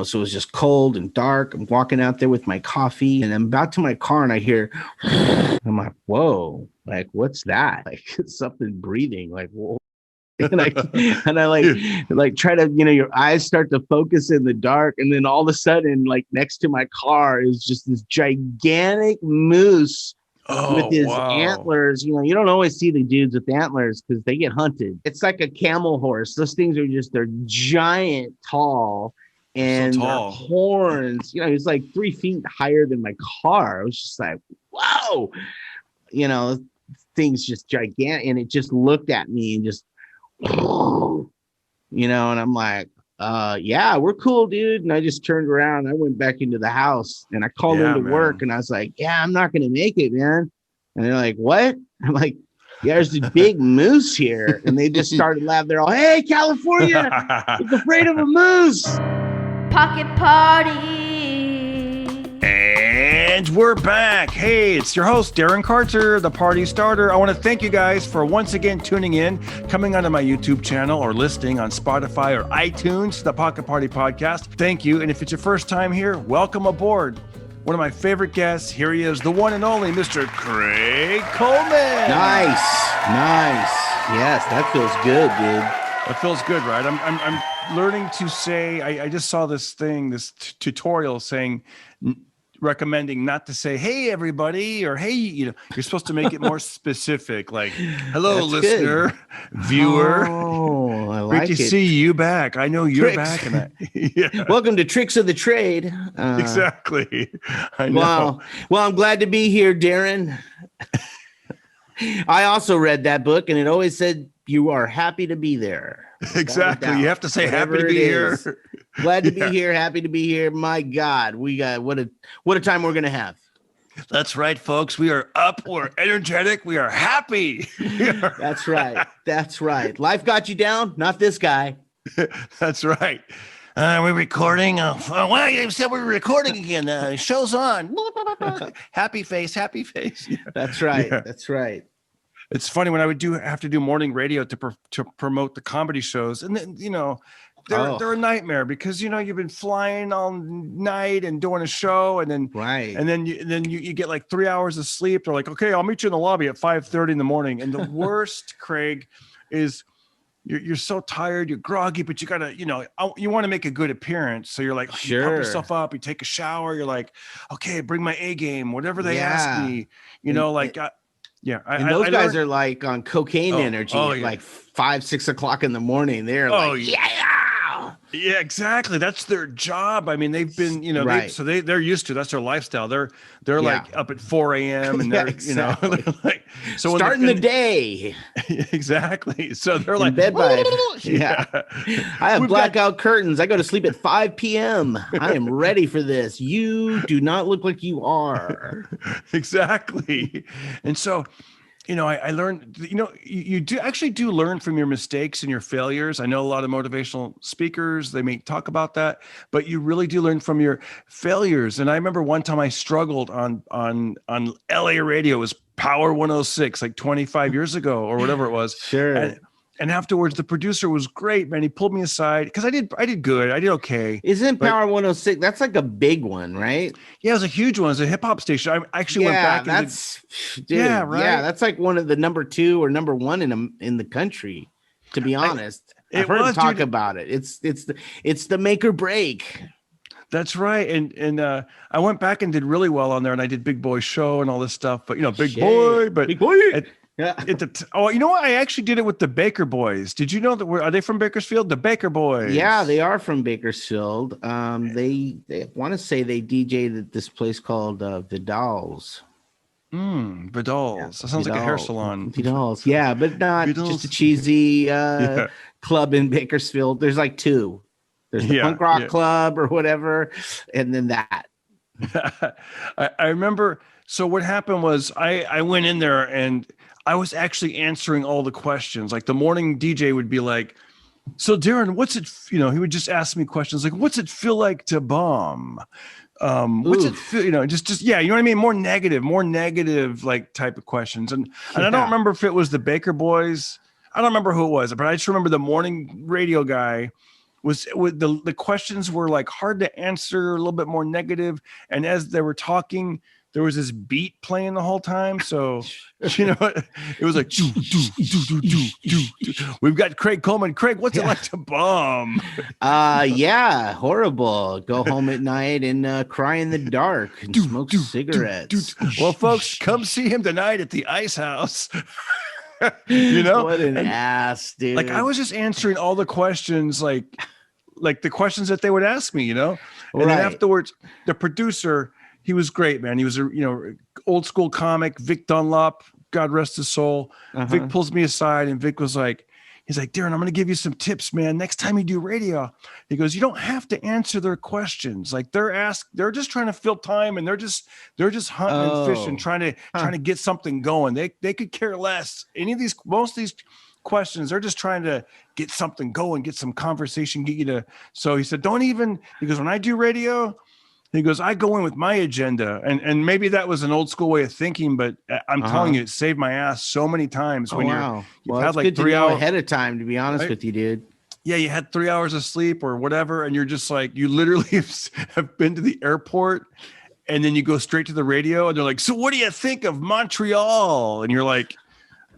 So it was just cold and dark. I'm walking out there with my coffee and I'm about to my car and I hear, I'm like, whoa, like, what's that? Like it's something breathing, like, whoa. And I like try to, your eyes start to focus in the dark. And then all of a sudden, like next to my car is just this gigantic moose with his antlers. You don't always see the dudes with antlers because they get hunted. It's like a camel horse. Those things they're giant, tall. And so their horns, he's like 3 feet higher than my car. I was just like, whoa, thing's just gigantic. And it just looked at me and just, and I'm like, yeah, we're cool, dude. And I just turned around and I went back into the house and I called into work and I was like, yeah, I'm not going to make it, man. And they're like, what? I'm like, yeah, there's a big moose here. And they just started laughing. They're all, hey, California, it's afraid of a moose. Pocket Party. And we're back. Hey, it's your host, Darren Carter, the party starter. I want to thank you guys for once again tuning in, coming onto my YouTube channel or listening on Spotify or iTunes, the Pocket Party Podcast. Thank you. And if it's your first time here, welcome aboard. One of my favorite guests, here he is, the one and only Mr. Craig Coleman. Nice. Yes, that feels good, dude. That feels good, right? I'm learning to say, I just saw this tutorial saying, recommending not to say, hey, everybody, or hey, you're supposed to make it more specific, like, hello, that's listener, good. Viewer. Oh, I like Great to see you back. I know you're back. And Welcome to Tricks of the Trade. Exactly. I know. Well, I'm glad to be here, Darren. I also read that book, and it always said, you are happy to be there. Exactly. You have to say happy to be here. Glad to be here. Happy to be here. My God, we got what a time we're gonna have. That's right, folks. We are up. We're energetic. We are happy. That's right. That's right. Life got you down. Not this guy. That's right. We're recording. Well, you said we're recording again. Show's on. Happy face. Happy face. That's right. Yeah. That's right. It's funny when I would have to do morning radio to promote the comedy shows, and then they're a nightmare because you've been flying all night and doing a show, and then you get like 3 hours of sleep. They're like, okay, I'll meet you in the lobby at 5:30 in the morning. And the worst, Craig, is you're so tired, you're groggy, but you gotta you want to make a good appearance, so you're like, you pump yourself up, you take a shower, you're like, okay, bring my A game, whatever they ask me, Yeah, those guys are like on cocaine energy, like 5-6 o'clock in the morning. They're yeah, exactly. That's their job. I mean, they've been, they're used to. That's their lifestyle. They're like up at 4 a.m. and they're exactly. They're like starting the day. Exactly. So they're in like bed by I have blackout curtains. I go to sleep at 5 p.m. I am ready for this. You do not look like you are. Exactly. And so I learned, you do learn from your mistakes and your failures. I know a lot of motivational speakers, they may talk about that, but you really do learn from your failures. And I remember one time I struggled on LA radio. It was Power 106, like 25 years ago or whatever it was. Sure. And afterwards, the producer was great, man. He pulled me aside because I did good. I did okay. Isn't Power 106? That's like a big one, right? Yeah, it was a huge one. It was a hip hop station. I actually went back. That's like one of the number 2 or number 1 in the country. To be honest, I've heard him talk about it. It's the make or break. That's right. And I went back and did really well on there, and I did Big Boy Show and all this stuff. But Big Boy. Yeah. You know what? I actually did it with the Baker Boys. Did you know that? Are they from Bakersfield? The Baker Boys. Yeah, they are from Bakersfield. They want to say they DJ'd at this place called Vidal's. Vidal's. Yeah, that sounds like a hair salon. Vidal's. Yeah, but not just a cheesy club in Bakersfield. There's like 2. There's the punk rock club or whatever, and then that. I remember. So what happened was I went in there and I was actually answering all the questions. Like the morning DJ would be like, so Darren, what's it, he would just ask me questions like, what's it feel like to bomb? What's it feel, just, yeah, you know what I mean? More negative, like type of questions. And I don't remember if it was the Baker Boys. I don't remember who it was, but I just remember the morning radio guy the questions were like hard to answer, a little bit more negative, and as they were talking, there was this beat playing the whole time. So, you know, it was like, we've got Craig Coleman. Craig, what's it like to bomb? Yeah, horrible. Go home at night and cry in the dark and smoke cigarettes. Well, folks, come see him tonight at the Ice House. You know, what an ass, dude. Like, I was just answering all the questions, like the questions that they would ask me, you know, and then afterwards, the producer, he was great, man. He was a old school comic, Vic Dunlop, God rest his soul. Vic pulls me aside, and Vic was like, he's like, Darren, I'm going to give you some tips, man. Next time you do radio, he goes, you don't have to answer their questions. Like they're just trying to fill time, and they're just hunting and fishing, trying to get something going. They could care less. Most of these questions, they're just trying to get something going, get some conversation, get you to. So he said, he goes, when I do radio, he goes, I go in with my agenda. And maybe that was an old school way of thinking, but I'm telling you, it saved my ass so many times when you've had like 3 hours ahead of time, to be honest with you, dude. Yeah, you had 3 hours of sleep or whatever, and you're just like, you literally have been to the airport, and then you go straight to the radio, and they're like, so what do you think of Montreal? And you're like,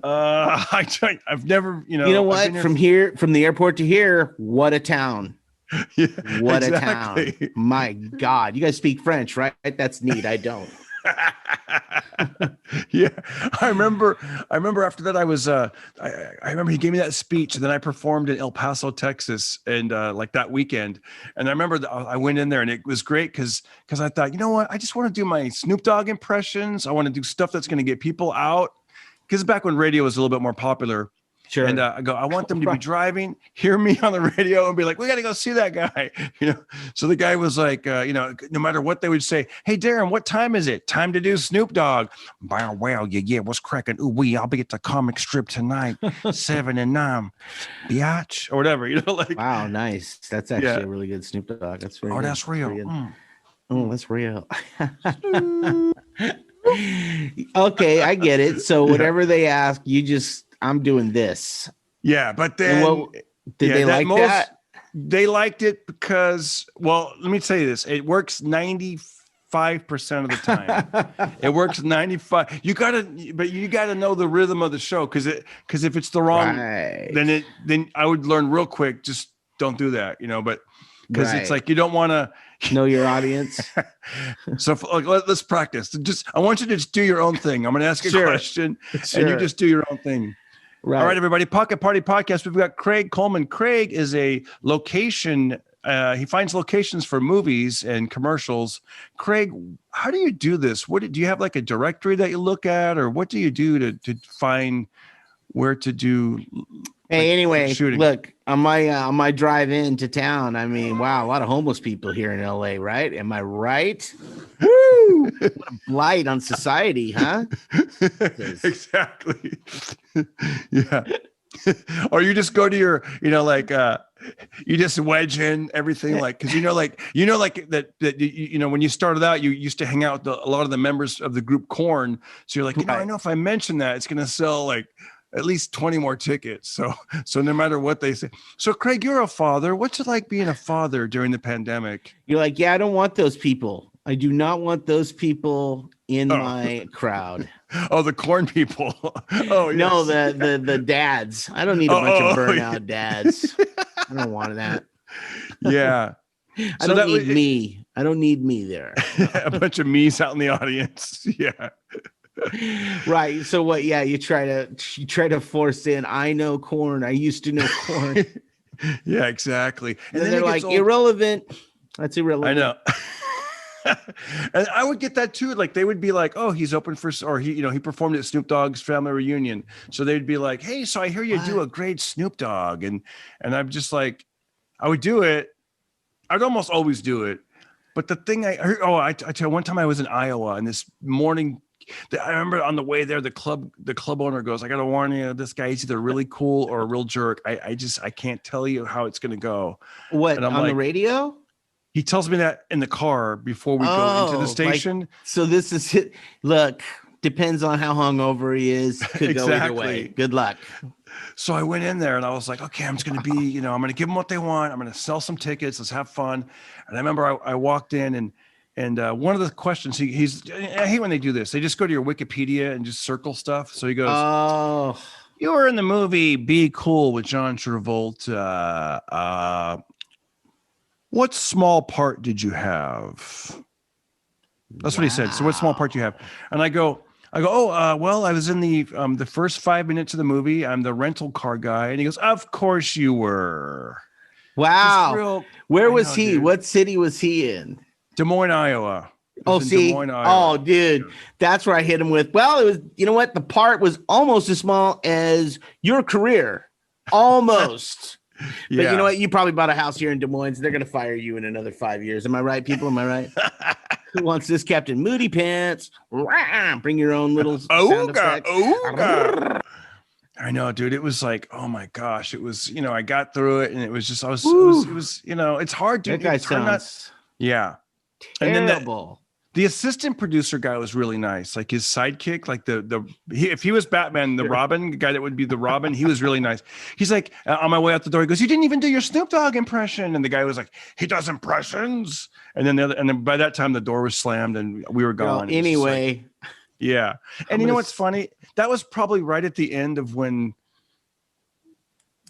I've never, you know what? From the airport to here, what a town. Yeah, what a town. My God. You guys speak French, right? That's neat. I don't. Yeah. I remember after that, I remember he gave me that speech, and then I performed in El Paso, Texas, and like that weekend. And I remember I went in there, and it was great because I thought, you know what? I just want to do my Snoop Dogg impressions. I want to do stuff that's going to get people out. Because back when radio was a little bit more popular. Sure. And I want them to be driving, hear me on the radio, and be like, we got to go see that guy. You know, so the guy was like, no matter what they would say, hey, Darren, what time is it? Time to do Snoop Dogg. Well, yeah, what's cracking? Ooh, I'll be at the comic strip tonight, 7 and 9, biatch, or whatever. You know, like. Wow, nice. That's actually a really good Snoop Dogg. That's very good. That's real. Oh, that's real. Okay, I get it. So whatever they ask, I'm doing this. Yeah, but then did they like that? They liked it because, well, let me tell you this. It works 95% of the time. It works 95. You gotta know the rhythm of the show, because if it's the wrong, then I would learn real quick. Just don't do that, but because it's like you don't want to know your audience. So let's practice. I want you to just do your own thing. I'm going to ask a question, and you just do your own thing. Right. All right, everybody. Pocket Party Podcast. We've got Craig Coleman. Craig is a location. He finds locations for movies and commercials. Craig, how do you do this? Do you have like a directory that you look at, or what do you do to find where to do? Hey, anyway, look, on my drive into town, I mean, wow, a lot of homeless people here in LA, right? Am I right? Woo! What a blight on society, huh? Exactly. Yeah. Or you just go to your, you just wedge in everything, like, because that when you started out, you used to hang out with a lot of the members of the group Korn. So you're like, I know if I mention that, it's going to sell like at least 20 more tickets. So no matter what they say. So Craig, you're a father. What's it like being a father during the pandemic? You're like, yeah, I don't want those people. I do not want those people in my crowd. Oh, the Korn people. Oh, yes. No, the dads. I don't need a bunch of burnout dads. I don't want that. Yeah. I don't need me. I don't need me there. A bunch of me's out in the audience. Yeah. Right. So what? Yeah, you try to force in. I know Korn. I used to know Korn. Yeah, exactly. And then they're like, irrelevant. That's irrelevant. I know. And I would get that too. Like they would be like, "Oh, he's open for," or he performed at Snoop Dogg's family reunion. So they'd be like, "Hey, so I hear you do a great Snoop Dogg," and I'm just like, I would do it. I'd almost always do it. But the thing I heard, I tell you, one time I was in Iowa, and this morning, I remember on the way there, the club owner goes, "I got to warn you, this guy is either really cool or a real jerk. I can't tell you how it's going to go." What, and I'm on the radio? He tells me that in the car before we go into the station. So this is it. Look, Depends on how hungover he is. Could go either way. Good luck. So I went in there and I was like, okay, I'm just going to be, I'm going to give them what they want. I'm going to sell some tickets. Let's have fun. And I remember I walked in and one of the questions I hate when they do this. They just go to your Wikipedia and just circle stuff. So he goes, oh, you were in the movie Be Cool with John Travolta. What small part did you have? That's what he said. So what small part do you have? And I go, well, I was in the first 5 minutes of the movie. I'm the rental car guy. And he goes, of course you were. Wow. Where was he? Dude. What city was he in? Des Moines, Iowa. Des Moines, Iowa. Oh, dude. That's where I hit him with. Well, it was, you know what? The part was almost as small as your career. Almost. But you know what? You probably bought a house here in Des Moines. They're going to fire you in another 5 years. Am I right, people? Am I right? Who wants this Captain Moody Pants? Bring your own little sound effects. I know, dude. It was like, oh my gosh. It was, I got through it and it was just, it was, it's hard to. That guy sounds terrible. The assistant producer guy was really nice. Like his sidekick, like if he was Batman, the Robin, the guy that would be the Robin, he was really nice. He's like, on my way out the door, he goes, you didn't even do your Snoop Dogg impression. And the guy was like, he does impressions. And then by that time the door was slammed and we were gone. Well, anyway. Yeah. And you know what's funny? That was probably right at the end of when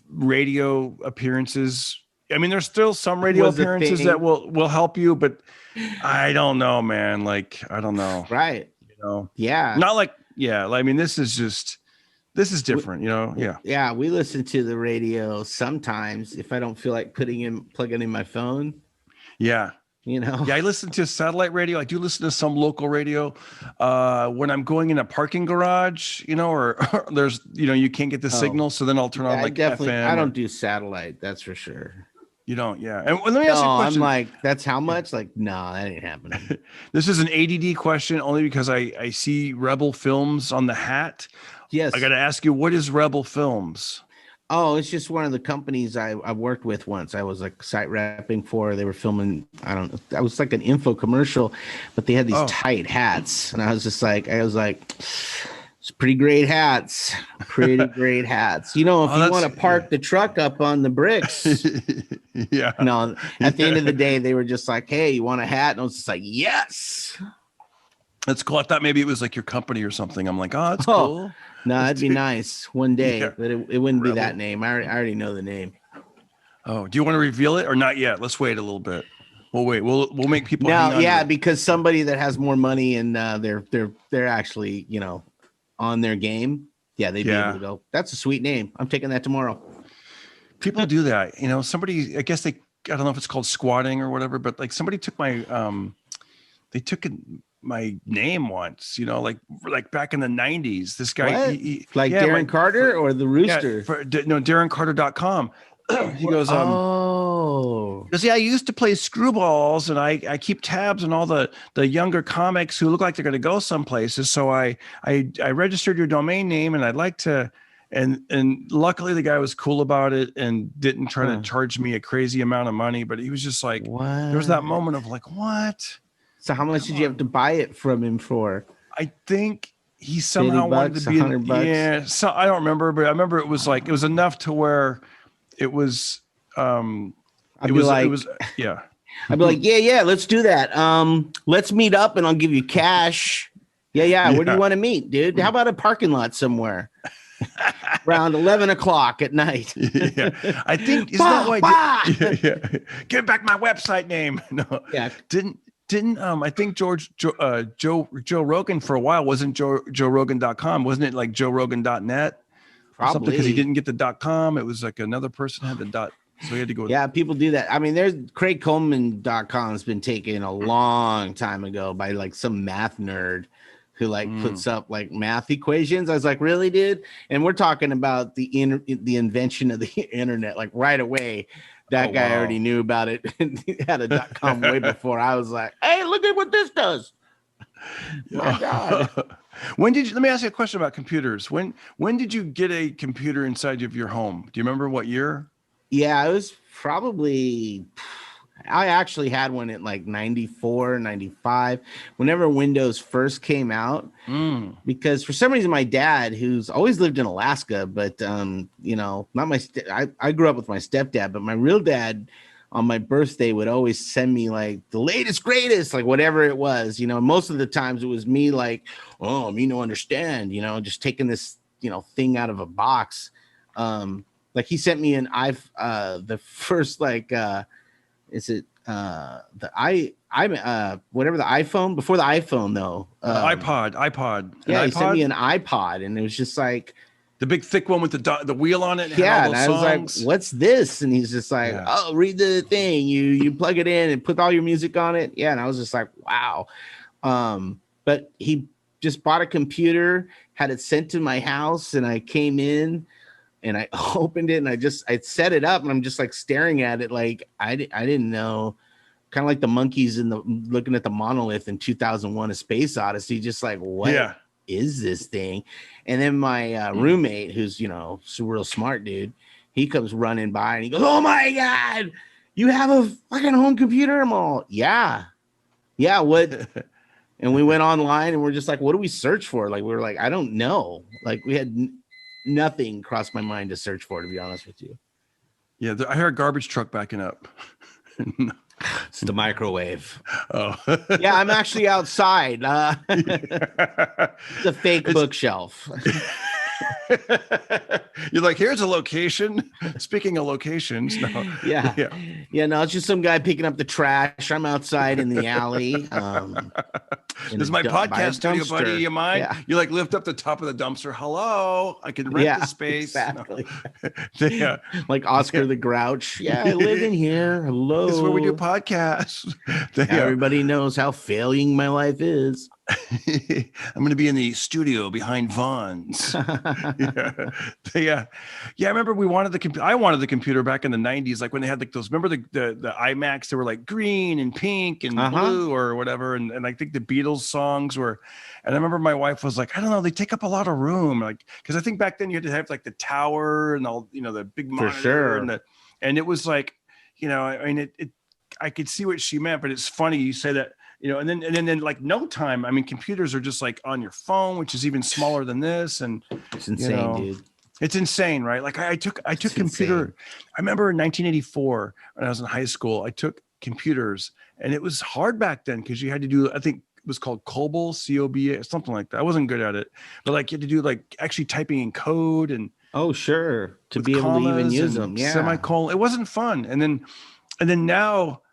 radio appearances. I mean, there's still some radio appearances that will help you, but I don't know, man. Like, I don't know. Right. Yeah. Not like, I mean, this is different, Yeah. Yeah. We listen to the radio sometimes if I don't feel like plugging in my phone. Yeah. Yeah. I listen to satellite radio. I do listen to some local radio when I'm going in a parking garage, or there's, you can't get the signal. So then I'll turn on like FM. I don't do satellite. That's for sure. You don't, yeah. And let me ask you a question. I'm like, that's how much? Like, no, that ain't happening. This is an ADD question only because I see Rebel Films on the hat. Yes. I got to ask you, what is Rebel Films? Oh, it's just one of the companies I worked with once. I was like site repping for. They were filming, I don't know, that was like an info commercial, but they had these tight hats. And I was like, it's pretty great hats. Pretty great hats. If you want to park the truck up on the bricks. Yeah. No, at the end of the day, they were just like, hey, you want a hat? And I was just like, yes. That's cool. I thought maybe it was like your company or something. I'm like, oh, that's cool. No, that'd be nice one day, but it wouldn't be that name. I already know the name. Oh, do you want to reveal it or not yet? Let's wait a little bit. We'll wait. We'll make people. Now, because somebody that has more money and they're actually on their game. Yeah, they'd be able to go. That's a sweet name. I'm taking that tomorrow. People do that. Somebody. I guess I don't know if it's called squatting or whatever, but like somebody took my they took my name once, like back in the 90s. This guy, Darren Carter or the Rooster? DarrenCarter.com. He goes, I used to play screwballs and I keep tabs on all the younger comics who look like they're going to go some places. So I registered your domain name and I'd like to, and luckily the guy was cool about it and didn't try to charge me a crazy amount of money, but he was just like, there was that moment of like, what? So how much did you have to buy it from him for? I think he somehow wanted to be $100. Yeah. So I don't remember, but I remember it was enough to where it was, I'd be like, let's do that. Let's meet up and I'll give you cash. Yeah. Where do you want to meet, dude? How about a parking lot somewhere? Around 11 o'clock at night. Yeah. I think, isn't that why? Give back my website name. No. Yeah. Didn't I think Joe Rogan for a while wasn't JoeRogan.com, wasn't it like JoeRogan.net? Probably something because he didn't get the .com. It was like another person had the dot, so he had to go. Yeah, people do that. I mean, there's Coleman.com has been taken a long time ago by like some math nerd who puts up like math equations. I was like, really, dude? And we're talking about the invention of the internet, like right away. That guy already knew about it and he had a .com way before. I was like, hey, look at what this does. My God. Let me ask you a question about computers. When did you get a computer inside of your home? Do you remember what year? Yeah, it was probably, I actually had one at like 94, 95, whenever Windows first came out, because for some reason my dad, who's always lived in Alaska, but not I grew up with my stepdad, but my real dad on my birthday would always send me like the latest, greatest, like whatever it was, most of the times it was me like, oh, me no understand, just taking this, thing out of a box. Like he sent me the first like, is it whatever the iPhone before the iPhone though? iPod. Yeah, he sent me an iPod, and it was just like the big thick one with the wheel on it. Yeah, and I was like, "What's this?" And he's just like, "Oh, read the thing. You plug it in and put all your music on it." Yeah, and I was just like, "Wow." But he just bought a computer, had it sent to my house, and I came in. And I opened it and I set it up and I'm just like staring at it like I didn't know, kind of like the monkeys looking at the monolith in 2001: A Space Odyssey, just like what is this thing? And then my roommate, who's a real smart dude, he comes running by and he goes, "Oh my God, you have a fucking home computer?" I'm all, yeah, what? And we went online and we're just like, what do we search for? Like we were like, I don't know, like we had nothing crossed my mind to search for, to be honest with you. Yeah, I heard a garbage truck backing up. It's the microwave. Oh. Yeah, I'm actually outside. It's a fake bookshelf. You're like, here's a location. Speaking of locations, no. No, it's just some guy picking up the trash. I'm outside in the alley. This is my podcast studio, buddy. You mind? Yeah. You like lift up the top of the dumpster. Hello, I can rent the space. Exactly. No. Like Oscar the Grouch. Yeah, I live in here. Hello. This is where we do podcasts. Everybody knows how failing my life is. I'm going to be in the studio behind Vaughn's. I remember I wanted the computer back in the 90s, like when they had like those, remember the iMacs that were like green and pink and blue or whatever. And I think the Beatles songs were, and I remember my wife was like, I don't know, they take up a lot of room. Like, cause I think back then you had to have like the tower and all, the big monitor. For sure. And it was like, I mean, I could see what she meant, but it's funny you say that, and then like no time. I mean, computers are just like on your phone, which is even smaller than this. And it's insane, dude. It's insane, right? Like I took computer. Insane. I remember in 1984 when I was in high school, I took computers, and it was hard back then because you had to do, I think it was called COBOL, COBA, something like that. I wasn't good at it, but like you had to do like actually typing in code and sure, to be able to even use them. Yeah, semicolon. It wasn't fun. And then now.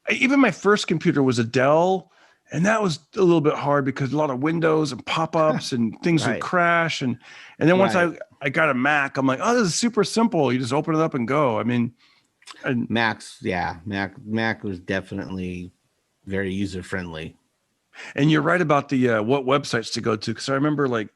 Even my first computer was a Dell, and that was a little bit hard because a lot of windows and pop-ups and things would crash. And then once I got a Mac, I'm like, oh, this is super simple. You just open it up and go. I mean, Mac was definitely very user-friendly. And you're right about the what websites to go to, because I remember like,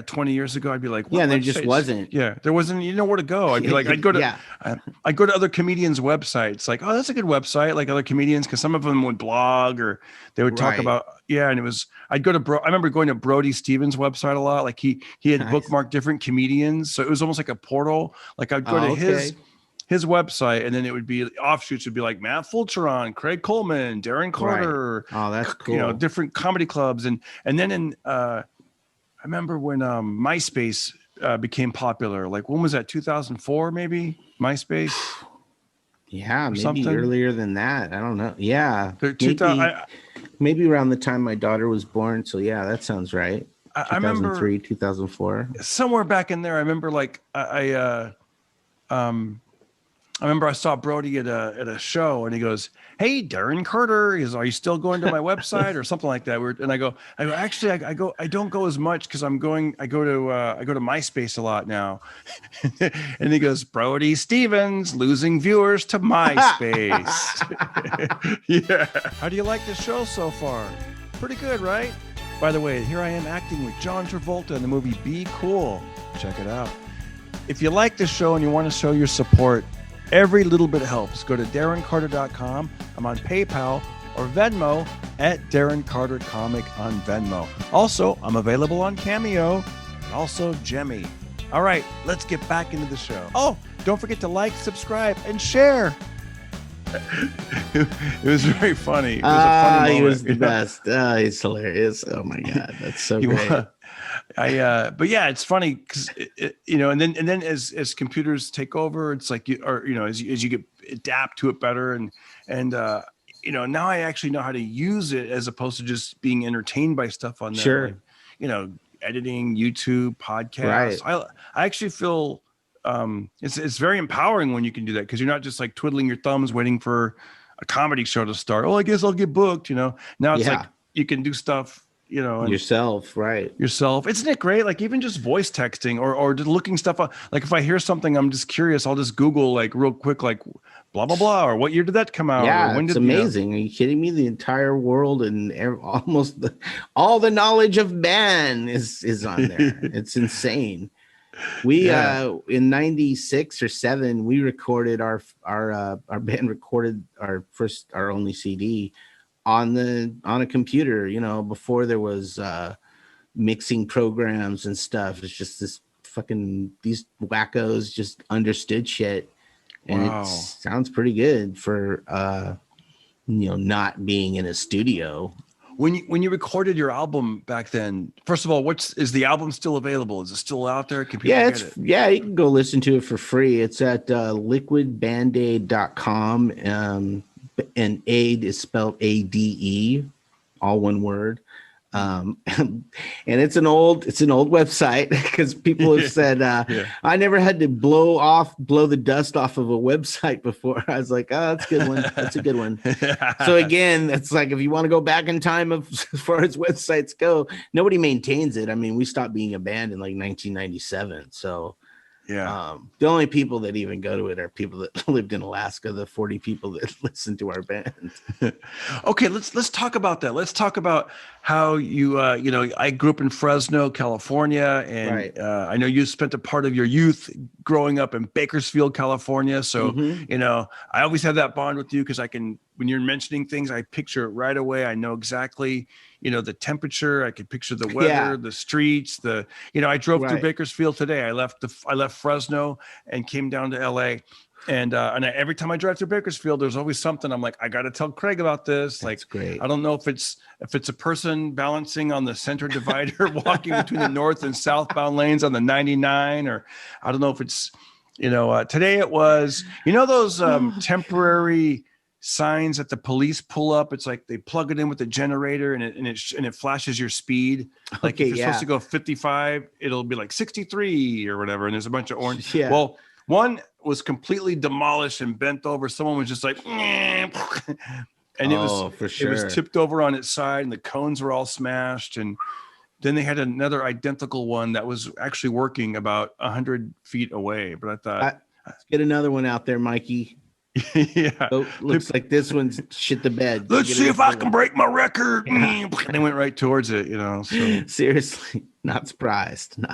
20 years ago, I'd be like, there just wasn't. Yeah, there wasn't. You know where to go. I'd be like, I'd go to other comedians' websites. Like, oh, that's a good website. Like other comedians, because some of them would blog or they would talk about. Yeah, and it was. I'd go to I remember going to Brody Stevens' website a lot. Like he had bookmarked different comedians, so it was almost like a portal. Like I'd go to his website, and then it would be offshoots. Would be like Matt Fulcheron, Craig Coleman, Darren Carter. Right. Oh, that's cool. Different comedy clubs, and then in. I remember when MySpace became popular. Like when was that? 2004, maybe MySpace. Yeah, maybe something earlier than that. I don't know. Yeah, maybe around the time my daughter was born. So yeah, that sounds right. 2003, 2004. Somewhere back in there. I remember like I remember I saw Brody at a show, and he goes, "Hey, Darren Carter, are you still going to my website or something like that?" And I go, actually, I don't go as much because I go to MySpace a lot now. And he goes, Brody Stevens losing viewers to MySpace. Yeah. How do you like the show so far? Pretty good, right? By the way, here I am acting with John Travolta in the movie Be Cool. Check it out. If you like the show and you want to show your support, every little bit helps. Go to DarrenCarter.com. I'm on PayPal or Venmo at Darren Carter Comic on Venmo. Also, I'm available on Cameo and also Jemmy. All right, let's get back into the show. Oh, don't forget to like, subscribe, and share. It was very funny. It was a funny moment. He was the best. He's hilarious. Oh my god, that's so great. But yeah, it's funny because and then as computers take over, it's like as you get adapt to it better, and now I actually know how to use it as opposed to just being entertained by stuff on there. Sure. Like, editing, YouTube, podcasts. Right. I actually feel it's very empowering when you can do that, because you're not just like twiddling your thumbs waiting for a comedy show to start. Oh, I guess I'll get booked. Now it's like you can do stuff. Yourself, right? Yourself. Isn't it great? Like even just voice texting or just looking stuff up. Like if I hear something, I'm just curious, I'll just Google like real quick, like blah, blah, blah. Or what year did that come out? Yeah, it's amazing. Are you kidding me? The entire world and almost all the knowledge of man is on there. It's insane. We in 96 or 7, we recorded our band recorded our only CD on a computer, before there was mixing programs and stuff. It's just these wackos just understood shit, and it sounds pretty good for not being in a studio. When you recorded your album back then, first of all, is the album still available? Is it still out there? Can people get it? Yeah, you can go listen to it for free. It's at liquidbandaid.com. And aid is spelled ADE, all one word. And it's an old website, because people have said I never had to blow the dust off of a website before. I was like, oh, that's a good one. That's a good one. So again, that's like, if you want to go back in time as far as websites go, nobody maintains it. I mean, we stopped being a band in like 1997. So the only people that even go to it are people that lived in Alaska, the 40 people that listen to our band. Okay, let's talk about that. Let's talk about how you I grew up in Fresno, California, and I know you spent a part of your youth growing up in Bakersfield, California. So I always have that bond with you, because when you're mentioning things, I picture it right away. I know exactly the temperature. I could picture the weather, the streets, I drove through Bakersfield today. I left Fresno and came down to LA. And every time I drive through Bakersfield, there's always something. I'm like, I got to tell Craig about this. That's great. I don't know if it's a person balancing on the center divider, walking between the north and southbound lanes on the 99, or I don't know if it's, today it was, those temporary signs that the police pull up. It's like they plug it in with the generator, and it flashes your speed. Like if you're supposed to go 55, it'll be like 63 or whatever. And there's a bunch of orange. Yeah. Well, one was completely demolished and bent over. Someone was just like, and it was tipped over on its side, and the cones were all smashed. And then they had another identical one that was actually working about 100 feet away. But I thought, let's get another one out there, Mikey. Looks like this one's shit the bed. Let's see if I can break my record. And they went right towards it, So seriously, not surprised.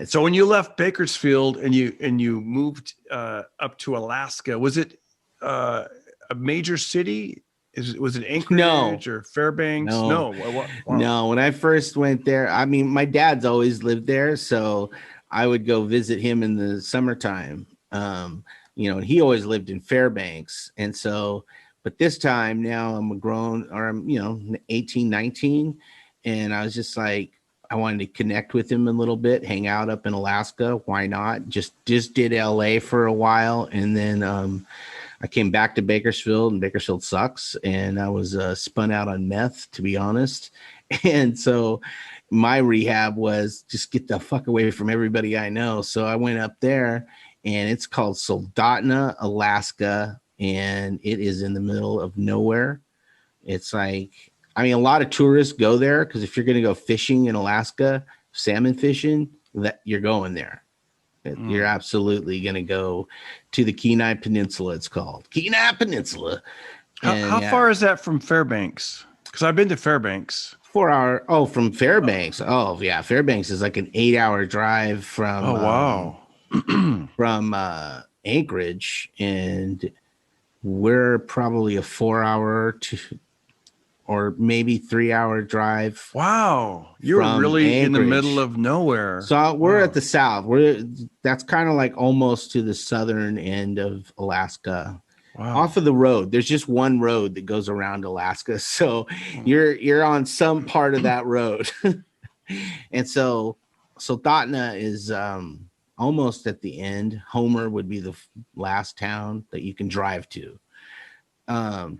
So when you left Bakersfield and you moved up to Alaska, was it a major city? Was it Anchorage or Fairbanks? No. No. When I first went there, I mean, my dad's always lived there, so I would go visit him in the summertime. And he always lived in Fairbanks. And so, but this time now I'm 18, 19. And I was just like, I wanted to connect with him a little bit, hang out up in Alaska. Why not? Just did LA for a while. And then I came back to Bakersfield, and Bakersfield sucks. And I was spun out on meth, to be honest. And so my rehab was just get the fuck away from everybody I know. So I went up there, and it's called Soldotna, Alaska, and it is in the middle of nowhere. It's like, I mean, a lot of tourists go there because if you're going to go fishing in Alaska, salmon fishing, that you're going there. You're absolutely going to go to the Kenai Peninsula. It's called Kenai Peninsula. How far is that from Fairbanks? Because I've been to Fairbanks. 4 hour. Oh, from Fairbanks. Oh, yeah. Fairbanks is like an 8-hour drive from. From Anchorage, and we're probably a 4-hour or maybe 3-hour drive. Wow, you're really Anchorage. In the middle of nowhere. So we're at the south. That's kind of like almost to the southern end of Alaska. Wow. off of the road. There's just one road that goes around Alaska. So you're on some part of that road. And so Soldotna is almost at the end. Homer would be the last town that you can drive to.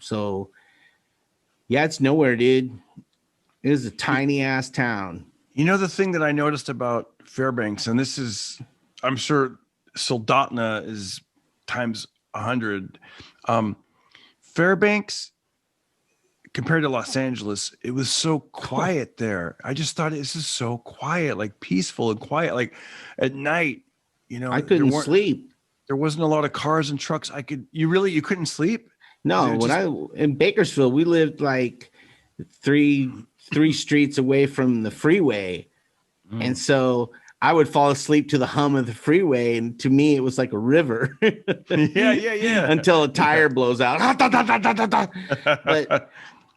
So yeah, it's nowhere, dude. It is a tiny ass town. You know, the thing that I noticed about Fairbanks, and this is, I'm sure Soldotna is times 100. Fairbanks, compared to Los Angeles, it was so quiet there. I just thought this is so quiet, like peaceful and quiet. Like at night, you know, I couldn't sleep. There wasn't a lot of cars and trucks. You couldn't sleep? No, in Bakersfield, we lived like three streets away from the freeway. And so I would fall asleep to the hum of the freeway, and to me it was like a river. Yeah. Until a tire blows out. But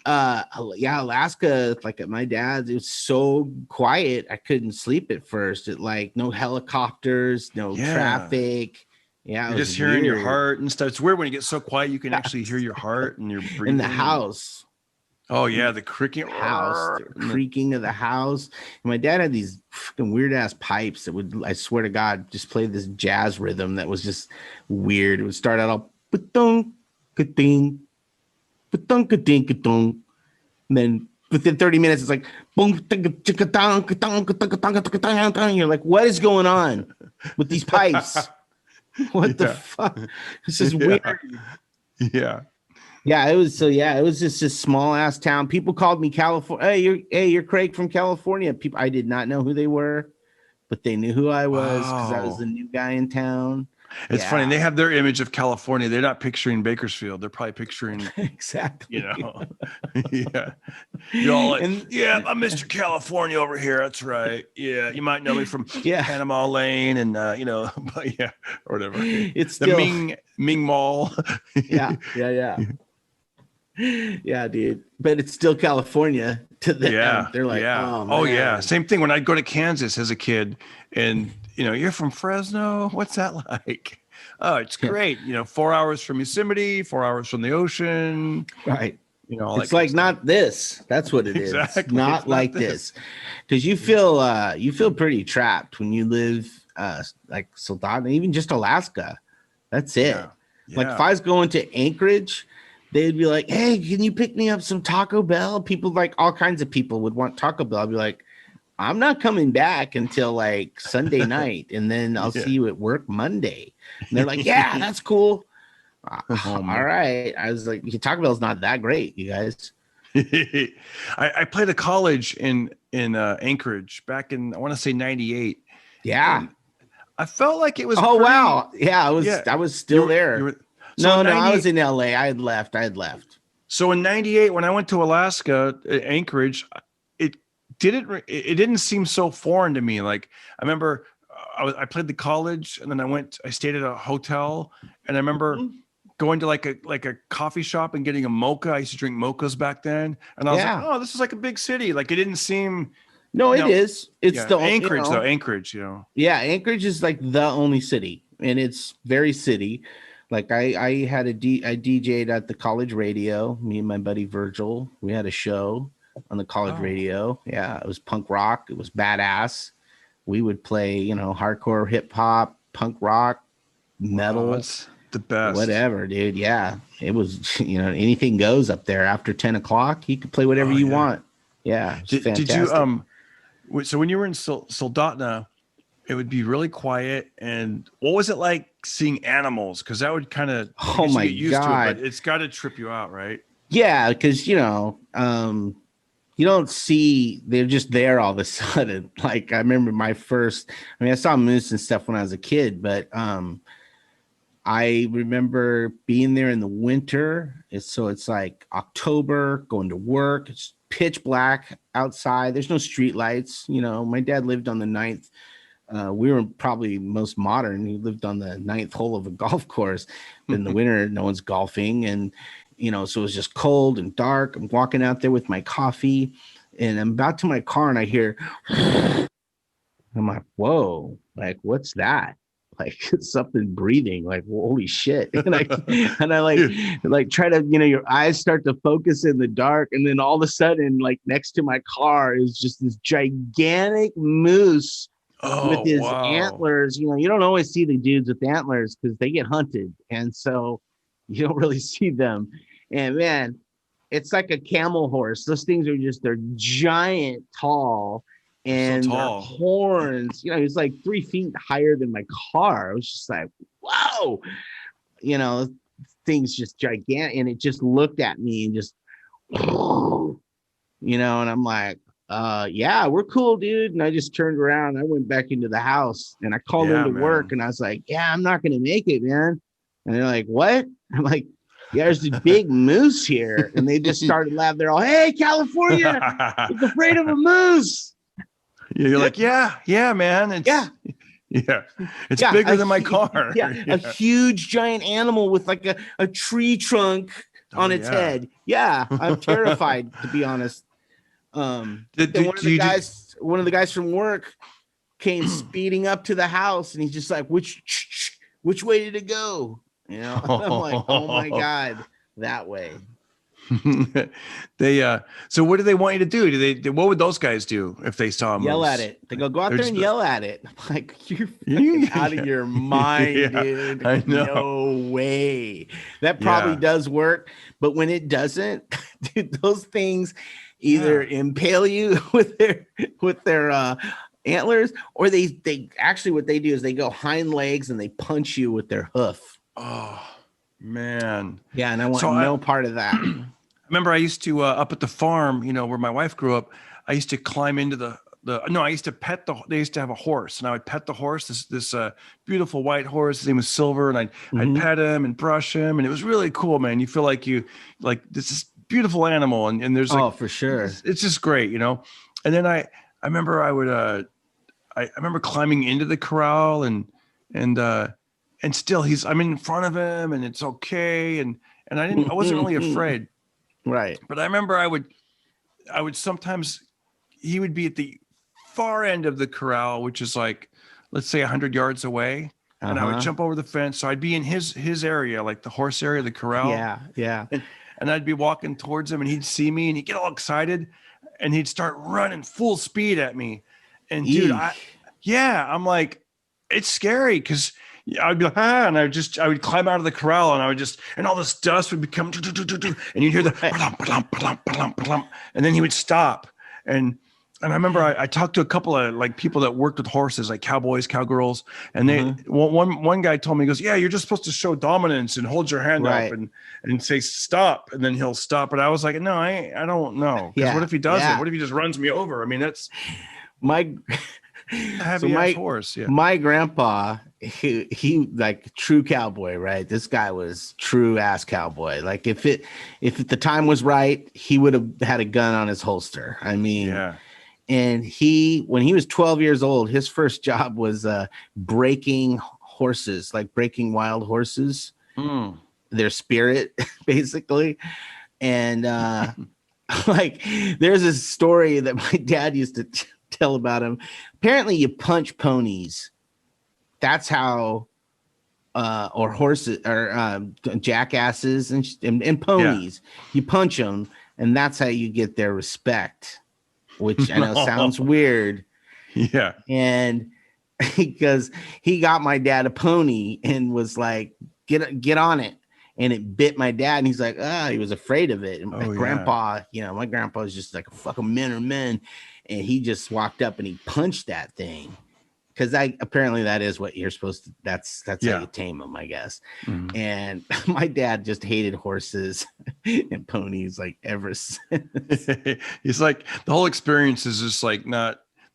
Alaska, like at my dad's, it was so quiet I couldn't sleep at first. It like no helicopters, no traffic. Yeah, you're just hearing your heart and stuff. It's weird when you get so quiet you can actually hear your heart and your breathing. In the house. Oh yeah, the creaking of the house. And my dad had these fucking weird ass pipes that would, I swear to God, just play this jazz rhythm that was just weird. It would start out all ba-dunk, ka-ding, ba-dunk, ka-ding, ka-dunk. And then within 30 minutes, it's like boom, you're like, what is going on with these pipes? What the fuck? This is weird. Yeah. Yeah, it was just a small ass town. People called me California. You're Craig from California. People, I did not know who they were, but they knew who I was because I was the new guy in town. It's funny. They have their image of California. They're not picturing Bakersfield. They're probably picturing exactly. You know, yeah. You're all like, I'm Mr. California over here. That's right. Yeah, you might know me from Panama Lane and but or whatever. It's the still Ming Mall. Yeah, dude. But it's still California to them. Yeah, they're like, oh yeah. Same thing when I'd go to Kansas as a kid, and you're from Fresno. What's that like? Oh, it's great. 4 hours from Yosemite, 4 hours from the ocean. Right. All it's like not this. That's what it is. Exactly. Not like this. Because you feel pretty trapped when you live like Soldotna, even just Alaska. That's it. Yeah. Like if I was going to Anchorage, they'd be like, hey, can you pick me up some Taco Bell? People, like all kinds of people would want Taco Bell. I'd be like, I'm not coming back until like Sunday night, and then I'll see you at work Monday. And they're like, yeah, that's cool. All right. I was like, Taco Bell's not that great, you guys. I played a college in Anchorage back in, I want to say 98. Yeah. I felt like it was wow. Yeah, I was still there. So no, I was in LA. I had left. So in 98, when I went to Alaska, Anchorage, it didn't seem so foreign to me. Like I remember I played the college, and then I stayed at a hotel, and I remember going to like a coffee shop and getting a mocha. I used to drink mochas back then. And I was like, oh, this is like a big city. Like it didn't seem. No, it is. It's the Anchorage though. Anchorage, Yeah. Anchorage is like the only city, and it's very city. Like I had I DJ'd at the college radio, me and my buddy Virgil, we had a show on the college radio. Yeah. It was punk rock. It was badass. We would play, hardcore hip hop, punk rock, metal. That's the best. Whatever, dude. Yeah. It was, anything goes up there after 10 o'clock. You could play whatever you want. Yeah. Did you, so when you were in Soldotna, it would be really quiet. And what was it like seeing animals? Because that would kind of get used to it, but it's got to trip you out, right? Yeah, because you don't see, they're just there all of a sudden. Like I remember I saw moose and stuff when I was a kid, but I remember being there in the winter. It's like October, going to work. It's pitch black outside. There's no street lights. My dad lived on the 9th. We were probably most modern. He lived on the 9th hole of a golf course. In the winter, no one's golfing. And, so it was just cold and dark. I'm walking out there with my coffee, and I'm about to my car, and I hear, I'm like, whoa, like, what's that? like something breathing, like holy shit. And I like try to, your eyes start to focus in the dark, and then all of a sudden, like next to my car is just this gigantic moose with his antlers. You don't always see the dudes with antlers because they get hunted, and so you don't really see them. And man, it's like a camel horse. Those things they're giant, tall, and so their tall. horns, it's like 3 feet higher than my car. I was just like, whoa, things just gigantic. And it just looked at me and just, and I'm like, yeah, we're cool, dude. And I just turned around and I went back into the house and I called into work and I was like, yeah, I'm not going to make it, man. And they're like, what? I'm like, yeah, there's a big moose here. And they just started laughing. They're all, hey, California, it's afraid of a moose. You're like, yeah, man. It's bigger than my car. A huge giant animal with like a tree trunk on its head. Yeah, I'm terrified, to be honest. One of the guys from work came speeding up to the house, and he's just like, which way did it go? I'm like, oh my God, that way. So what do they want you to do? What would those guys do if they saw a moose? Yell at it. They go out there and yell at it. I'm like, you're out of your mind, dude. I know. No way. That probably does work, but when it doesn't, dude, those things either impale you with their antlers, or they actually, what they do is they go hind legs and they punch you with their hoof. Oh man. Yeah, and I want no part of that. Remember I used to up at the farm, where my wife grew up, I used to climb into I used to pet they used to have a horse, and I would pet the horse, this beautiful white horse. His name was Silver, and I'd pet him and brush him, and it was really cool, man. You feel like this is beautiful animal, and there's for sure. It's just great, And then I remember I would I remember climbing into the corral and still I'm in front of him and it's okay. And I wasn't really afraid. Right. But I remember I would sometimes, he would be at the far end of the corral, which is like, let's say 100 yards away. And I would jump over the fence. So I'd be in his area, like the horse area, the corral. Yeah. And I'd be walking towards him and he'd see me and he'd get all excited and he'd start running full speed at me. And dude, I'm like, it's scary because I'd be like, and I would climb out of the corral and all this dust would become, and you'd hear the, and then he would stop. And I remember I talked to a couple of like people that worked with horses, like cowboys, cowgirls. And they, one guy told me, he goes, yeah, you're just supposed to show dominance and hold your hand up and say, stop. And then he'll stop. But I was like, no, I don't know. Because what if he doesn't? What if he just runs me over? I mean, that's my horse. Yeah. My grandpa, he like true cowboy, right? This guy was true ass cowboy. Like if the time was right, he would have had a gun on his holster. I mean, and when he was 12 years old, his first job was breaking horses, like breaking wild horses, their spirit, basically. And like there's a story that my dad used to tell about him. Apparently you punch ponies. That's how or horses or jackasses and ponies. You punch them, and that's how you get their respect, which I know sounds weird. Yeah. And because he got my dad a pony and was like, get on it. And it bit my dad, and he's like, he was afraid of it. And my grandpa, my grandpa was just like, fucking men are men. And he just walked up and he punched that thing. Because apparently that is what you're supposed to, that's how you tame them, I guess. Mm-hmm. And my dad just hated horses and ponies like ever since. He's like, the whole experience is just like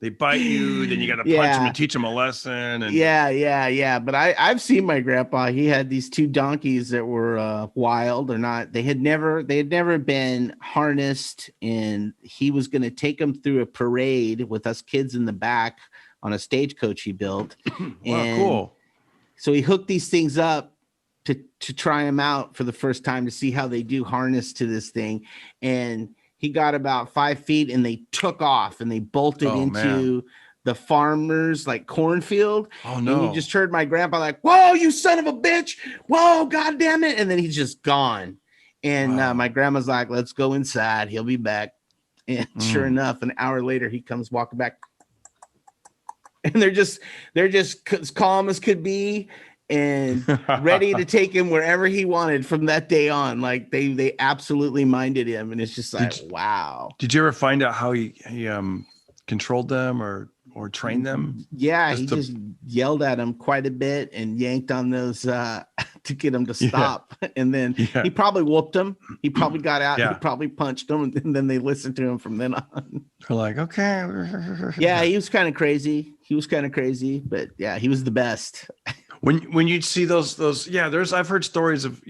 they bite you, then you got to punch them and teach them a lesson. And yeah. But I've seen my grandpa. He had these two donkeys that were wild or not. They had never been harnessed, and he was going to take them through a parade with us kids in the back on a stagecoach he built. Wow, cool. So he hooked these things up to try them out for the first time to see how they do harness to this thing. And he got about 5 feet and they took off and they bolted into the farmer's like cornfield. Oh no. And you just heard my grandpa like, whoa, you son of a bitch. Whoa, God damn it. And then he's just gone. And my grandma's like, let's go inside. He'll be back. And sure enough, an hour later, he comes walking back. And they're just as calm as could be and ready to take him wherever he wanted from that day on. Like they absolutely minded him. And it's just like, wow. Did you ever find out how he controlled them or trained them? Yeah, he just yelled at him quite a bit and yanked on those to get him to stop. Yeah. And then he probably whooped him. He probably got out. Yeah. He probably punched him, and then they listened to him from then on. They're like, okay. Yeah, he was kind of crazy. But yeah, he was the best. When you'd see those I've heard stories of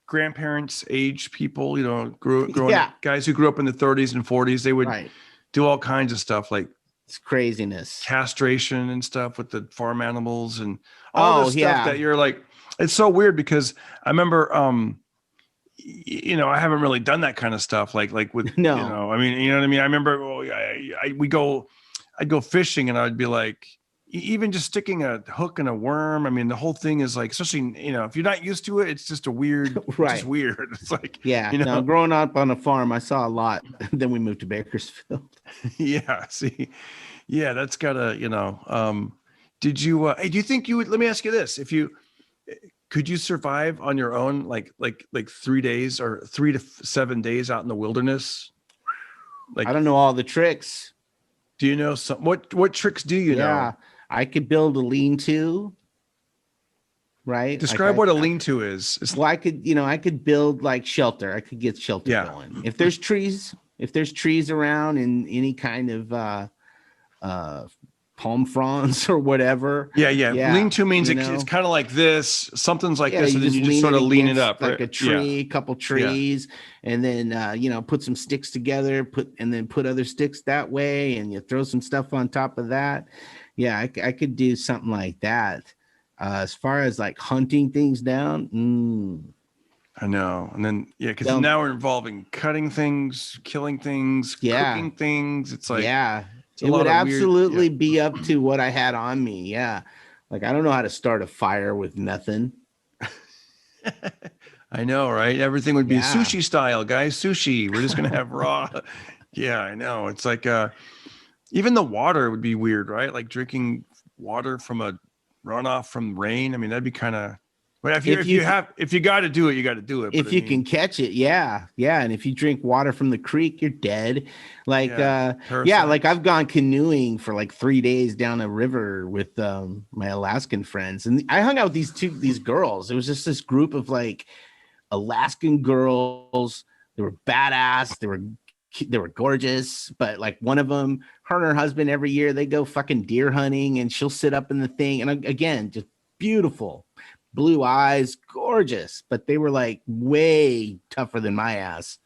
grandparents, age people, growing up, guys who grew up in the 30s and 40s. They would do all kinds of stuff like it's craziness, castration and stuff with the farm animals and all this stuff that you're like, it's so weird because I remember, I haven't really done that kind of stuff. Like with, I mean, you know what I mean? I remember I'd go fishing and I'd be like, even just sticking a hook in a worm. I mean, the whole thing is like, especially, if you're not used to it, it's just a weird, just weird. It's like, no, growing up on a farm, I saw a lot. Then we moved to Bakersfield. Yeah. See, that's gotta, did you, do you think you would, let me ask you this. Could you survive on your own, like 3 days or 3 to 7 days out in the wilderness? Like, I don't know all the tricks. Do you know what tricks do you know? I could build a lean-to, right? Describe what a lean-to is. Well, I could build like shelter. I could get shelter going. If there's trees around and any kind of palm fronds or whatever. Yeah. Lean-to means it's kind of like this. Something's like this, and then you just sort of lean it up, like a tree, a couple trees, and then put some sticks together, put other sticks that way, and you throw some stuff on top of that. Yeah, I could do something like that. As far as like hunting things down, I know. And then because now we're involving cutting things, killing things, cooking things. It's like it would absolutely be up to what I had on me. Yeah. Like, I don't know how to start a fire with nothing. I know, right? Everything would be sushi style, guys. Sushi. We're just going to have raw. Yeah, I know. It's like, even the water would be weird, right? Like drinking water from a runoff from rain. I mean, that'd be kind of, but if you got to do it, you got to do it. If you can catch it. Yeah. And if you drink water from the creek, you're dead. Like, like I've gone canoeing for like 3 days down a river with my Alaskan friends. And I hung out with these girls. It was just this group of like Alaskan girls. They were badass. They were gorgeous, but like one of them, her and her husband, every year they go fucking deer hunting and she'll sit up in the thing. And again, just beautiful. Blue eyes, gorgeous, but they were like way tougher than my ass,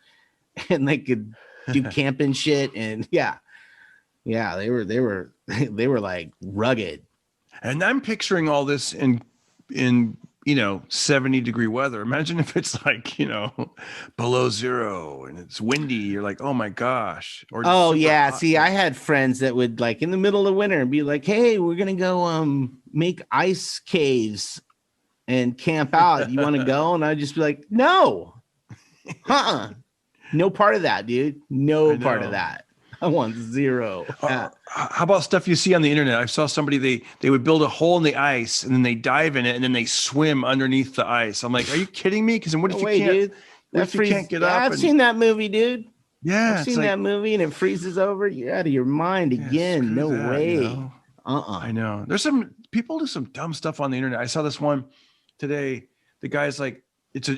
and they could do camping shit. And they were like rugged. And I'm picturing all this in 70-degree weather. Imagine if it's like below zero and it's windy. You're like, oh my gosh. Or hot. See, I had friends that would like in the middle of winter be like, hey, we're gonna go make ice caves and camp out. You want to go? And I'd just be like, no, no part of that, dude. No part of that. I want zero. How about stuff you see on the internet? I saw somebody, they would build a hole in the ice and then they dive in it and then they swim underneath the ice. I'm like, are you kidding me? Because what if you can't get up? I've seen that movie, dude. Yeah. I've seen that movie and it freezes over. You're out of your mind again. No way. I know. There's some people do some dumb stuff on the internet. I saw this one today. The guy's like, it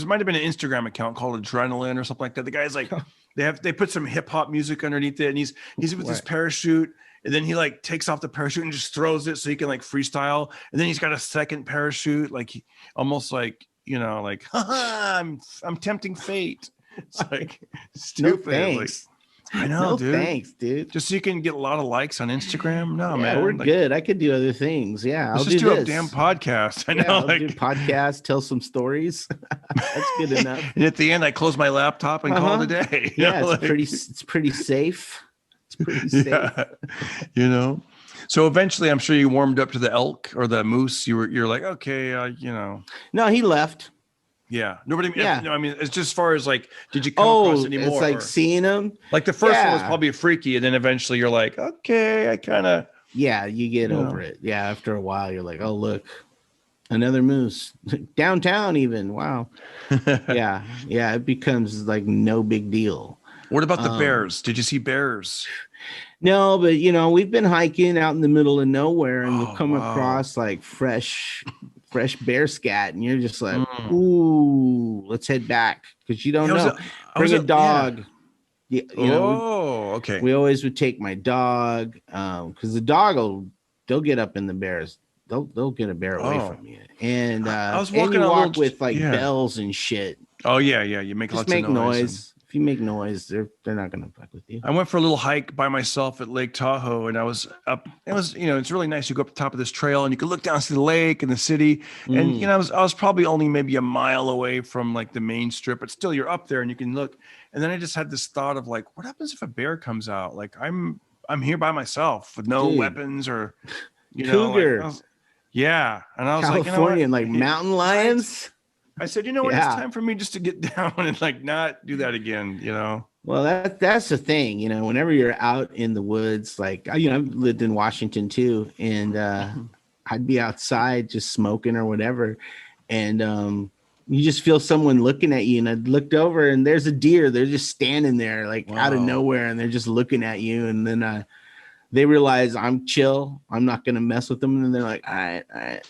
might have been an Instagram account called Adrenaline or something like that. The guy's like, they put some hip hop music underneath it, and he's with his parachute, and then he like takes off the parachute and just throws it so he can like freestyle, and then he's got a second parachute, like almost like like I'm tempting fate. It's like stupid. No thanks. I know, no dude. Thanks, dude. Just so you can get a lot of likes on Instagram. No, man, we're good. I could do other things. Yeah, let's just do a damn podcast. I know, do podcast, tell some stories. That's good enough. And at the end, I close my laptop and call it a day. Yeah, it's pretty safe. It's pretty safe. Yeah. You know. So eventually, I'm sure you warmed up to the elk or the moose. You're like, okay, you know. No, he left. Yeah. Nobody. Yeah. No, I mean, it's just as far as like, did you come across any more? It's like seeing him. Like the first one was probably freaky, and then eventually you're like, okay, I kind of. Yeah, you get over it. Yeah, after a while, you're like, oh look, another moose downtown. Even wow. Yeah, it becomes like no big deal. What about the bears? Did you see bears? No, but we've been hiking out in the middle of nowhere, and we'll come across like fresh bear scat, and you're just like, ooh, let's head back, because you don't know. Bring a dog. Yeah. Okay. We always would take my dog, because the dog they'll get up in the bears. They'll get a bear away from you. And I was walking and you walk with like bells and shit. Oh yeah. You make lots of noise. If you make noise, they're not gonna fuck with you. I went for a little hike by myself at Lake Tahoe, and I was up. It was, it's really nice. You go up the top of this trail, and you can look down to the lake and the city. And I was probably only maybe a mile away from like the main strip, but still, you're up there and you can look. And then I just had this thought of like, what happens if a bear comes out? Like I'm here by myself with no weapons or, cougar. And I was California, like mountain lions. I said, what? It's time for me just to get down and like not do that again, Well, that's the thing, whenever you're out in the woods, like, I've lived in Washington too, and I'd be outside just smoking or whatever, and you just feel someone looking at you, and I looked over and there's a deer. They're just standing there like out of nowhere, and they're just looking at you, and then they realize I'm chill. I'm not going to mess with them, and they're like, all right.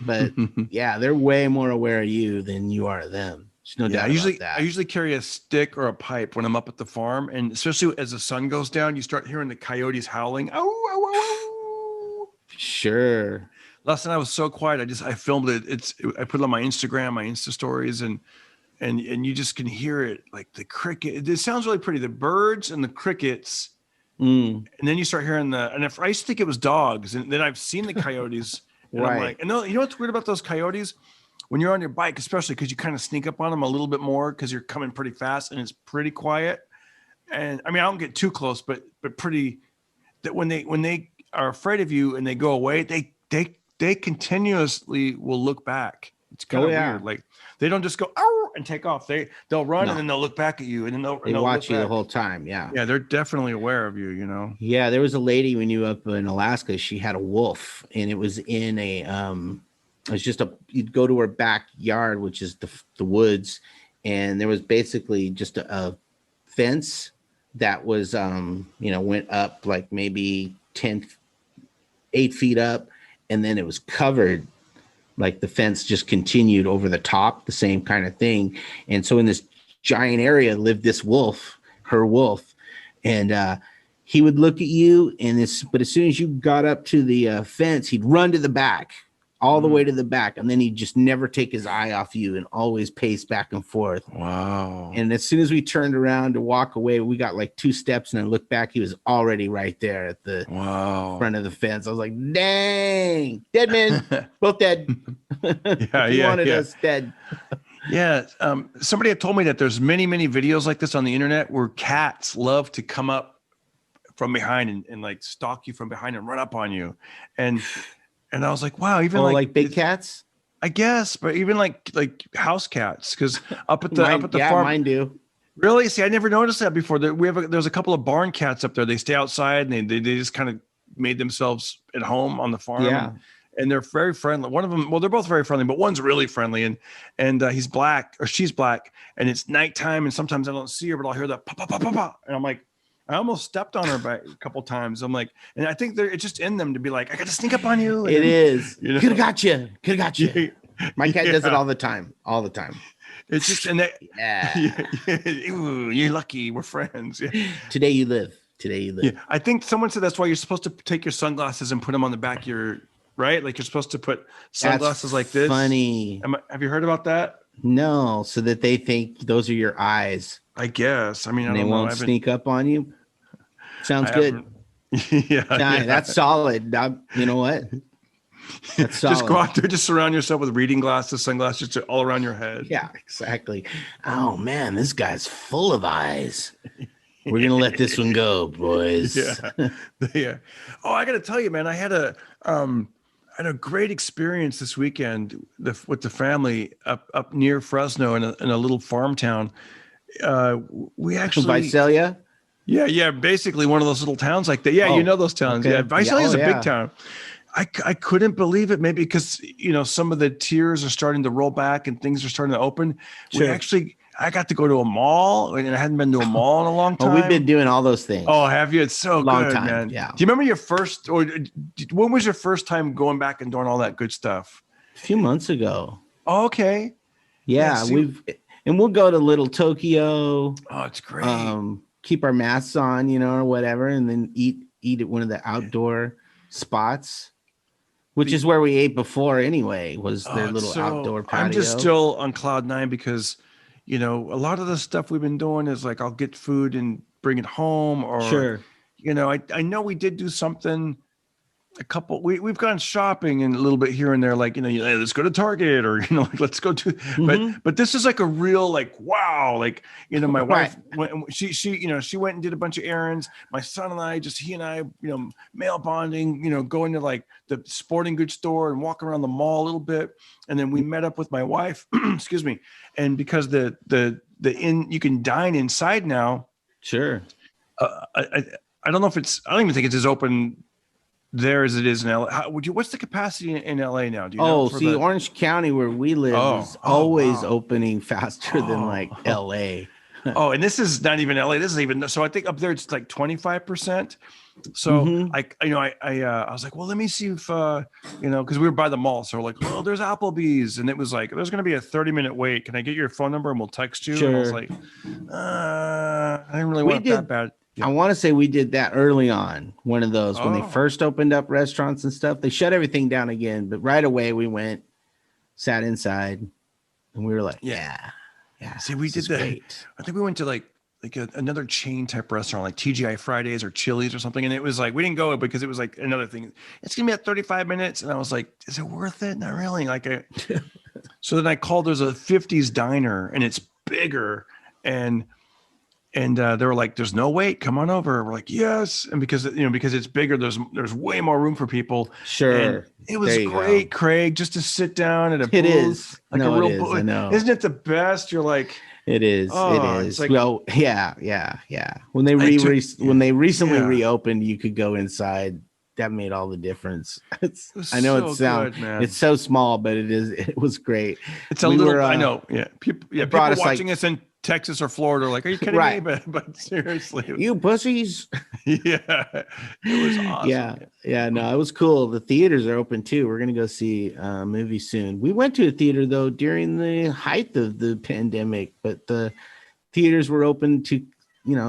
But yeah, they're way more aware of you than you are of them. There's no doubt about that. I usually carry a stick or a pipe when I'm up at the farm, and especially as the sun goes down, you start hearing the coyotes howling. Oh. Sure. Last night I was so quiet. I filmed it. I put it on my Instagram, my Insta stories, and you just can hear it, like the cricket. It sounds really pretty. The birds and the crickets, and then you start hearing I used to think it was dogs, and then I've seen the coyotes. And I'm like, you know what's weird about those coyotes? When you're on your bike, especially because you kind of sneak up on them a little bit more because you're coming pretty fast and it's pretty quiet. And I mean, I don't get too close, but pretty. That when they are afraid of you and they go away, they continuously will look back. It's kind of weird. Like they don't just go "Ow!" and take off. They'll run and then they'll look back at you and then they'll watch you the whole time. Yeah. Yeah, they're definitely aware of you. Yeah, there was a lady when you were up in Alaska. She had a wolf, and it was in a it was just you'd go to her backyard, which is the woods, and there was basically just a fence that was went up like maybe 8 feet up, and then it was covered. Like the fence just continued over the top, the same kind of thing. And so in this giant area lived this wolf, her wolf. And he would look at you, but as soon as you got up to the fence, he'd run to the back, all the way to the back. And then he'd just never take his eye off you and always pace back and forth. Wow. And as soon as we turned around to walk away, we got like 2 steps and I looked back. He was already right there at the front of the fence. I was like, dang, dead man, both dead. He wanted us dead. Yeah. Somebody had told me that there's many, many videos like this on the internet where cats love to come up from behind and like stalk you from behind and run up on you. And I was like, wow, even like big cats, I guess, but even like house cats, because up at the farm, mine do. Really? See, I never noticed that before. There's a couple of barn cats up there. They stay outside and they just kind of made themselves at home on the farm. Yeah. And they're very friendly. One of them, well, they're both very friendly, but one's really friendly, and he's black or she's black, and it's nighttime, and sometimes I don't see her, but I'll hear that pop, pop, pop, pop, pop, and I'm like, I almost stepped on her back a couple times. I'm like, and I think it's just in them to be like, I got to sneak up on you. And is. Could have got you. My cat does it all the time. It's just, and ooh, you're lucky. We're friends. Yeah. Today you live. Yeah. I think someone said that's why you're supposed to take your sunglasses and put them on the back of your, right? Like you're supposed to put sunglasses like this. Funny. Have you heard about that? No. So that they think those are your eyes. I guess. I mean, and they won't sneak up on you. Sounds good. Yeah, that's solid. You know what? That's solid. Just go out there, just surround yourself with reading glasses, sunglasses all around your head. Yeah, exactly. Oh man, this guy's full of eyes. We're gonna let this one go, boys. Yeah. Oh, I got to tell you, man, I had a great experience this weekend with the family up near Fresno in a little farm town. We actually Visalia. Yeah, basically one of those little towns like that. Yeah, you know those towns. Okay. Yeah, Visalia is a big town. I couldn't believe it, maybe because, some of the tiers are starting to roll back and things are starting to open. Sure. I got to go to a mall, and I hadn't been to a mall in a long time. Oh, we've been doing all those things. Oh, have you? It's so long good, time. Man. Yeah. Do you remember when was your first time going back and doing all that good stuff? A few months ago. Oh, okay. Yeah, we'll go to Little Tokyo. Oh, it's great. Keep our masks on, or whatever, and then eat at one of the outdoor spots. Which is where we ate before anyway, was their little outdoor patio. I'm just still on cloud nine because, a lot of the stuff we've been doing is like I'll get food and bring it home, or, sure. I know we did do something. We've gone shopping and a little bit here and there, like, hey, let's go to Target, or, like, let's go to, but this is like a real, like, wow. Like, my wife, she went and did a bunch of errands. My son and I, he and I, male bonding, going to like the sporting goods store and walk around the mall a little bit. And then we met up with my wife, excuse me. And because the inn, you can dine inside now. Sure. I don't know if I don't even think it's as open there as it is in LA. What's the capacity in LA now? Do you know? See, Orange County, where we live, is always opening faster than like LA. And this is not even LA. This is even, so I think up there it's like 25%. So I was like, well, let me see if because we were by the mall, so we're like, oh, there's Applebee's, and it was like, there's going to be a 30-minute wait. Can I get your phone number and we'll text you? Sure. And I was like, I didn't really want that bad. Yeah. I want to say we did that early on, one of those when they first opened up restaurants and stuff. They shut everything down again, but right away we went, sat inside, and we were like, yeah. See, we did that. Great. I think we went to like another chain type restaurant, like TGI Fridays or Chili's or something, and it was like we didn't go because it was like another thing. It's gonna be at 35 minutes, and I was like, is it worth it? Not really. So then I called. There's a 50s diner, and it's bigger, and they were like, there's no wait, come on over. We're like, yes. And because it's bigger, there's way more room for people. Sure. And it was great, Craig, just to sit down at a booth. It is. Like a real booth. I know. Isn't it the best? You're like, it is. It is. Like, well, yeah. When they recently reopened, you could go inside. That made all the difference. It's so small, but it was great. It's I know. Yeah. People watching us in Texas or Florida are like, are you kidding me? But seriously, you pussies. Yeah, it was awesome. Yeah, no, it was cool. The theaters are open too. We're gonna go see a movie soon. We went to a theater though during the height of the pandemic, but the theaters were open to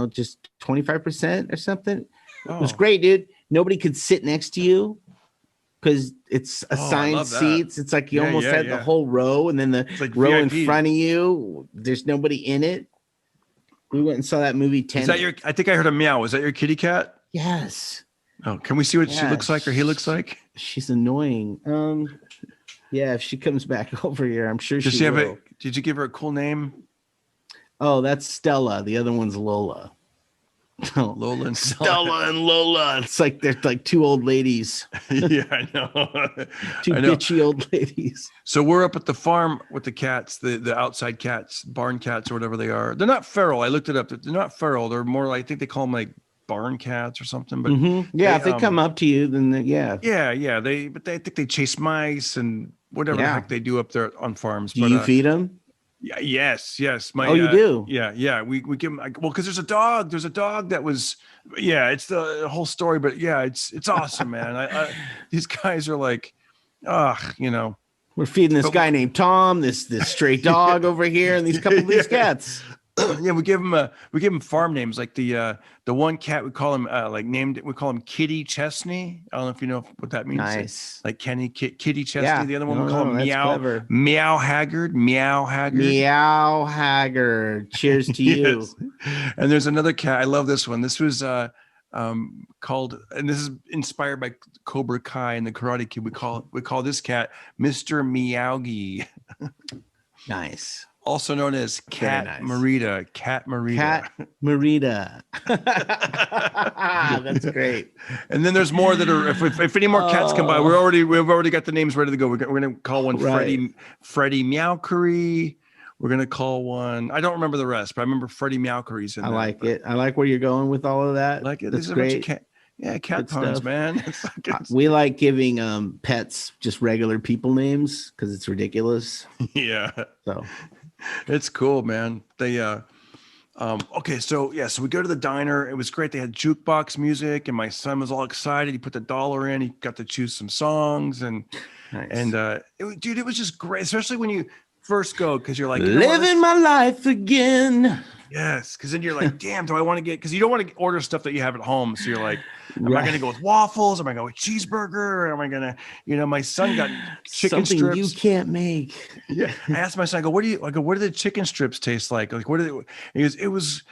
just 25% or something. It was great, dude. Nobody could sit next to you because it's assigned seats. It's like you almost had the whole row, and then the row VIP. In front of you, there's nobody in it. We went and saw that movie 10. Is that I think I heard a meow. Was that your kitty cat? Yes. Oh, can we see what she looks like or he looks like? She's annoying. Yeah, if she comes back over here, I'm sure she will. Did you give her a cool name? Oh, that's Stella. The other one's Lola. Lola and Stella and Lola. It's like they're like two old ladies. Yeah, I know. Two bitchy old ladies. So we're up at the farm with the cats, the outside cats, barn cats or whatever they are. They're not feral. I looked it up. They're not feral. They're more, I think they call them like barn cats or something. But if they come up to you, then yeah. I think they chase mice and whatever the heck they do up there on farms. Do you feed them? Yeah, yes. You do? Yeah. We give them, because there's a dog that was, it's the whole story, but it's awesome, man. These guys are like, we're feeding this guy named Tom, this stray dog over here, and these couple of these cats. Yeah, we give him farm names, like the one cat we call him we call him Kitty Chesney. I don't know if you know what that means. Nice. Like Kitty Chesney. Yeah. The other one we call him Meow Haggard. Cheers to you. Yes. And there's another cat. I love this one. This was called, and this is inspired by Cobra Kai and the Karate Kid. We call this cat Mr. Miyagi. Nice. Also known as Cat Marita. Cat Marita. Cat Marita. That's great. And then there's more that are. If any more cats come by, we've already got the names ready to go. We're gonna call one Freddie Meowkery. We're gonna call one. I don't remember the rest, but I remember Freddie Meowkery's in there. I like it. I like where you're going with all of that. Like it. That's great. Cat puns, stuff. Man. We like giving pets just regular people names because it's ridiculous. Yeah. So it's cool, man. They okay, so we go to the diner. It was great. They had jukebox music, and my son was all excited. He put the $1 in. He got to choose some songs, and it was just great, especially when you first go, because you're like living my life again. Yes, because then you're like, damn, do I want to get? Because you don't want to order stuff that you have at home, so you're like, am I going to go with waffles? Am I going with cheeseburger? Or am I going to, my son got chicken something strips. You can't make. Yeah, I asked my son, I go, what do the chicken strips taste like? Like, what do they? He goes, it was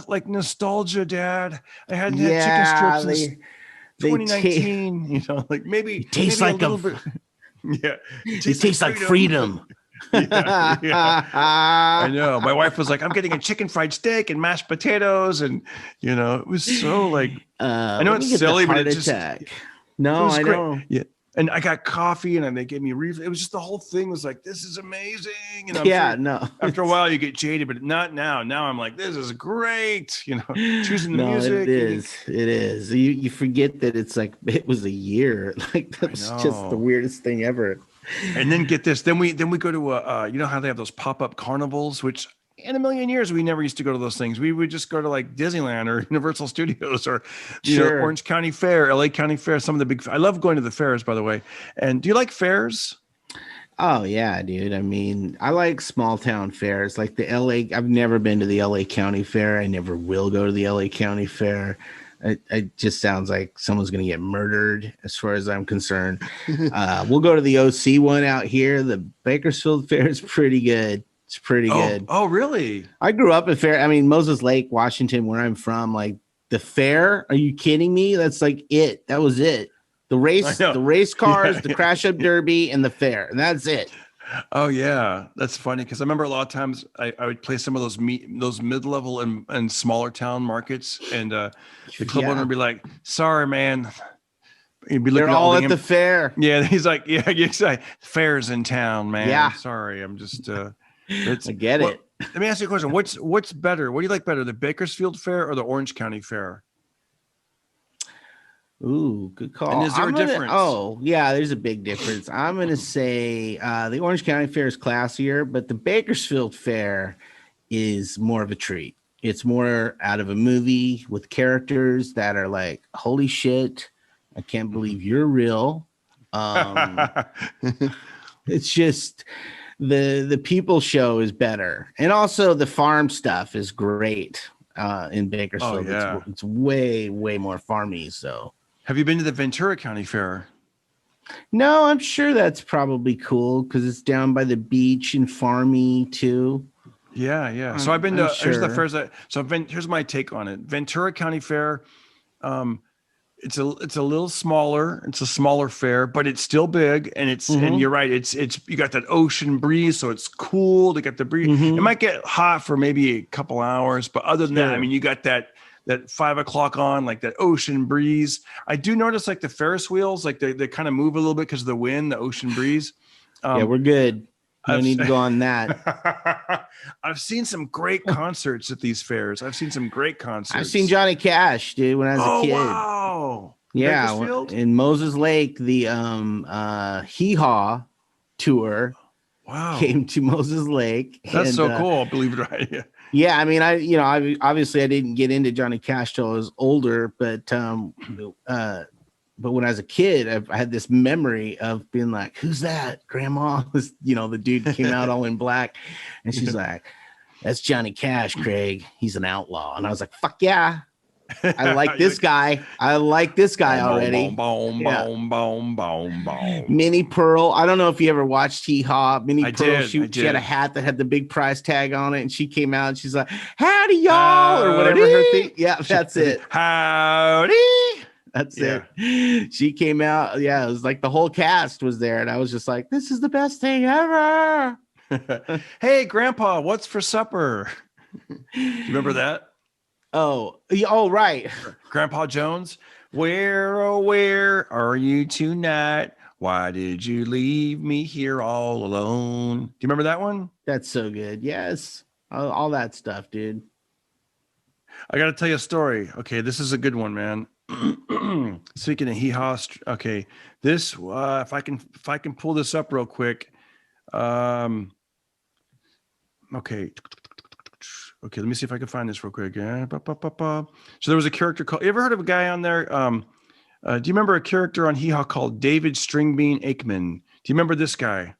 like nostalgia, Dad. I hadn't had chicken strips since 2019. Like maybe it tastes maybe like a little bit. Yeah, it tastes like freedom. Yeah. I know. My wife was like, I'm getting a chicken fried steak and mashed potatoes, and it was so like I know it's silly, but it just no, I great. know. Yeah. And I got coffee, and they gave me it was just the whole thing was like, this is amazing. No. After a while you get jaded, but not now. Now I'm like, this is great. Choosing the music. It is. You forget that it's like it was a year. Like that was just the weirdest thing ever. And then get this. Then we go to how they have those pop-up carnivals, which in a million years we never used to go to those things. We would just go to like Disneyland or Universal Studios or Orange County Fair, LA County Fair, some of the big. I love going to the fairs, by the way. And do you like fairs? Oh yeah, dude. I mean, I like small town fairs, like the LA. I've never been to the LA County Fair. I never will go to the LA County Fair. It just sounds like someone's going to get murdered as far as I'm concerned. We'll go to the OC one out here. The Bakersfield Fair is pretty good. It's pretty good. Oh, really? I grew up at fair. I mean, Moses Lake, Washington, where I'm from, like the fair. Are you kidding me? That's like it. That was it. The race cars, the crash up derby, and the fair. And that's it. Oh yeah, that's funny because I remember a lot of times I would play some of those mid-level and smaller town markets, and the club owner would be like, "Sorry, man." He'd be looking. They're all at the fair. Yeah, he's like, "Fair's in town, man." Yeah, sorry, I'm just. I get it. Let me ask you a question. What's better? What do you like better, the Bakersfield Fair or the Orange County Fair? Ooh, good call. And is there a difference? Oh, yeah, there's a big difference. I'm going to say the Orange County Fair is classier, but the Bakersfield Fair is more of a treat. It's more out of a movie with characters that are like, holy shit, I can't believe you're real. It's just the people show is better. And also the farm stuff is great in Bakersfield. Oh, yeah. It's way, way more farmy, so. Have you been to the Ventura County Fair? No, I'm sure that's probably cool because it's down by the beach and farmy too. Yeah. So I've been to here's the fairs here's my take on it. Ventura County Fair, it's a little smaller. It's a smaller fair, but it's still big, and and you're right. It's you got that ocean breeze, so it's cool to get the breeze. It might get hot for maybe a couple hours, but other than that, I mean, you got that 5 o'clock on, like that ocean breeze. I do notice like the Ferris wheels, like they kind of move a little bit because of the wind, the ocean breeze. Yeah, we're good. No need to go on that. I've seen some great concerts at these fairs. I've seen some great concerts. I've seen Johnny Cash, dude, when I was a kid. Wow. Yeah, in Moses Lake, the Hee Haw tour came to Moses Lake. That's so cool. Believe it right. Yeah. Yeah, I mean, I obviously I didn't get into Johnny Cash till I was older, but when I was a kid, I had this memory of being like, "Who's that, Grandma?" The dude came out all in black, and she's like, "That's Johnny Cash, Craig. He's an outlaw." And I was like, "Fuck yeah, I like this guy. I like this guy already." Minnie Pearl. I don't know if you ever watched Hee Haw. Minnie Pearl. She had a hat that had the big price tag on it, and she came out and she's like, "Howdy, y'all," or whatever her thing. Yeah, that's it. Howdy. That's it. She came out. Yeah, it was like the whole cast was there, and I was just like, "This is the best thing ever." Hey, Grandpa, what's for supper? Do you remember that? Oh, right. Grandpa Jones. Where, oh, where are you tonight? Why did you leave me here all alone? Do you remember that one? That's so good. Yes. All that stuff, dude. I got to tell you a story. Okay, this is a good one, man. Speaking of Hee Haw, okay, this if I can pull this up real quick. Okay, let me see if I can find this real quick. Yeah. So there was a character called. You ever heard of a guy on there? Do you remember a character on Hee Haw called David Stringbean Aikman? Do you remember this guy?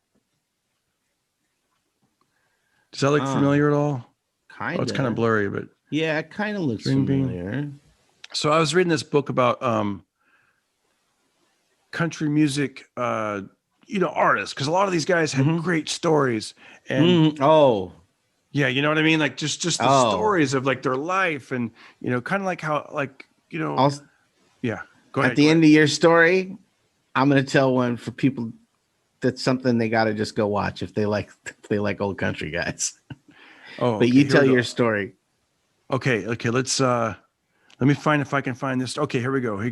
Does that look familiar at all? Kind of. Oh, it's kind of blurry, but yeah, it kind of looks familiar. So I was reading this book about country music, artists, because a lot of these guys had great stories. And yeah, you know what I mean? Like just the stories of like their life, and kind of like how yeah. Go ahead. At the end of your story, I'm gonna tell one for people that's something they gotta just go watch if they like old country guys. Oh, but you tell your story. Okay, let's let me find if I can find this. Okay, here we go. Okay,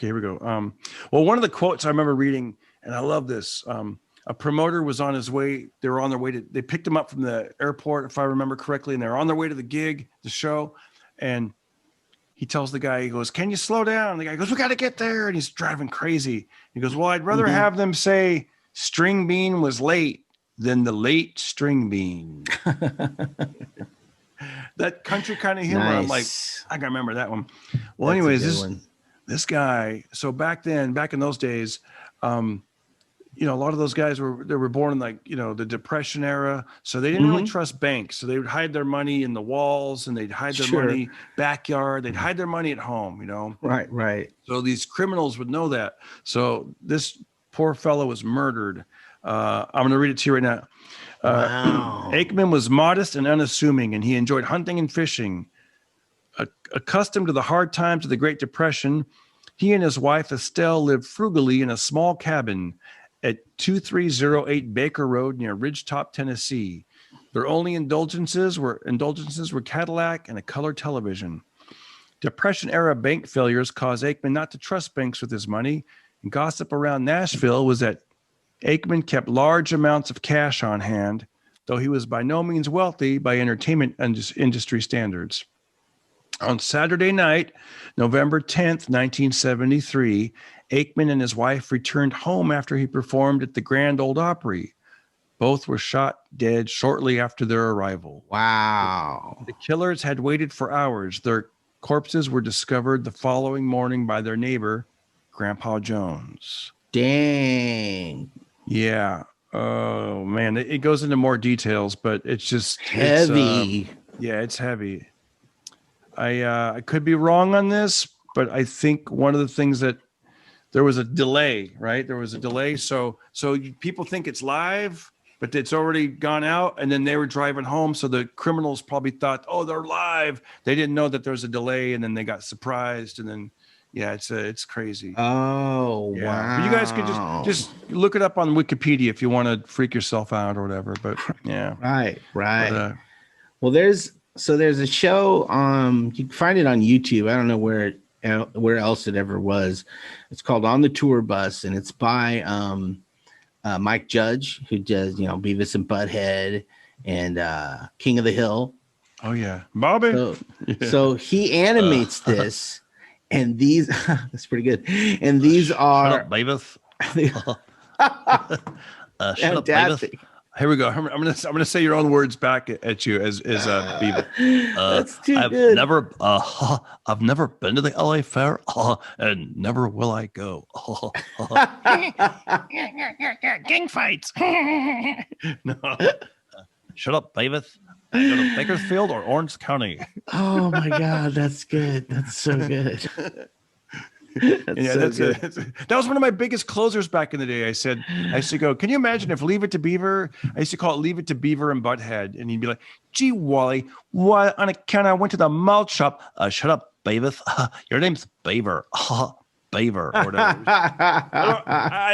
here we go. Well, one of the quotes I remember reading, and I love this. A promoter was on his way. They were on their way they picked him up from the airport, if I remember correctly, and they're on their way to the gig, the show. And he tells the guy, he goes, "Can you slow down?" And the guy goes, "We got to get there." And he's driving crazy. He goes, "Well, I'd rather have them say String Bean was late than the late String Bean." That country kind of humor. Nice. I'm like, I can remember that one. Well, that's anyways, this guy. So back in those days, a lot of those guys were born in the Depression era, so they didn't really trust banks. So they would hide their money in the walls, and they'd hide their money backyard. They'd hide their money at home. Right. So these criminals would know that. So this poor fellow was murdered. I'm going to read it to you right now. Wow. Aikman was modest and unassuming, and he enjoyed hunting and fishing. Accustomed to the hard times of the Great Depression, he and his wife Estelle lived frugally in a small cabin at 2308 Baker Road near Ridgetop, Tennessee. Their only indulgences were Cadillac and a color television. Depression-era bank failures caused Aikman not to trust banks with his money, and gossip around Nashville was that Aikman kept large amounts of cash on hand, though he was by no means wealthy by entertainment industry standards. On Saturday night, November 10th, 1973, Aikman and his wife returned home after he performed at the Grand Ole Opry. Both were shot dead shortly after their arrival. Wow. The killers had waited for hours. Their corpses were discovered the following morning by their neighbor, Grandpa Jones. Dang. Yeah. Oh, man. It goes into more details, but it's just heavy. It's heavy. I could be wrong on this, but I think one of the things that there was a delay, right? There was a delay. So people think it's live, but it's already gone out, and then they were driving home. So the criminals probably thought, oh, they're live. They didn't know that there was a delay, and then they got surprised, and then it's crazy. Oh, yeah. Wow. But you guys could just look it up on Wikipedia if you want to freak yourself out or whatever. But yeah. Right. But, well, there's a show, you can find it on YouTube. I don't know where else it ever was. It's called On the Tour Bus, and it's by Mike Judge, who does, Beavis and Butthead and King of the Hill. Oh yeah. Bobby. So he animates this. And these, that's pretty good. And these are. Shut up, Beavis. Shut up, Beavis. Here we go. I'm gonna say your own words back at you as Beavis. That's too good. I've never been to the LA Fair, and never will I go. Gang fights. No. Shut up, Beavis. I go to Bakersfield or Orange County. Oh my God, that's good. That's so good. That was one of my biggest closers back in the day. I used to go, can you imagine if Leave It to Beaver? I used to call it Leave It to Beaver and Butthead, and he'd be like, "Gee, Wally, why on account I went to the malt shop? Shut up, Beavis. Your name's Beaver. Beaver or whatever."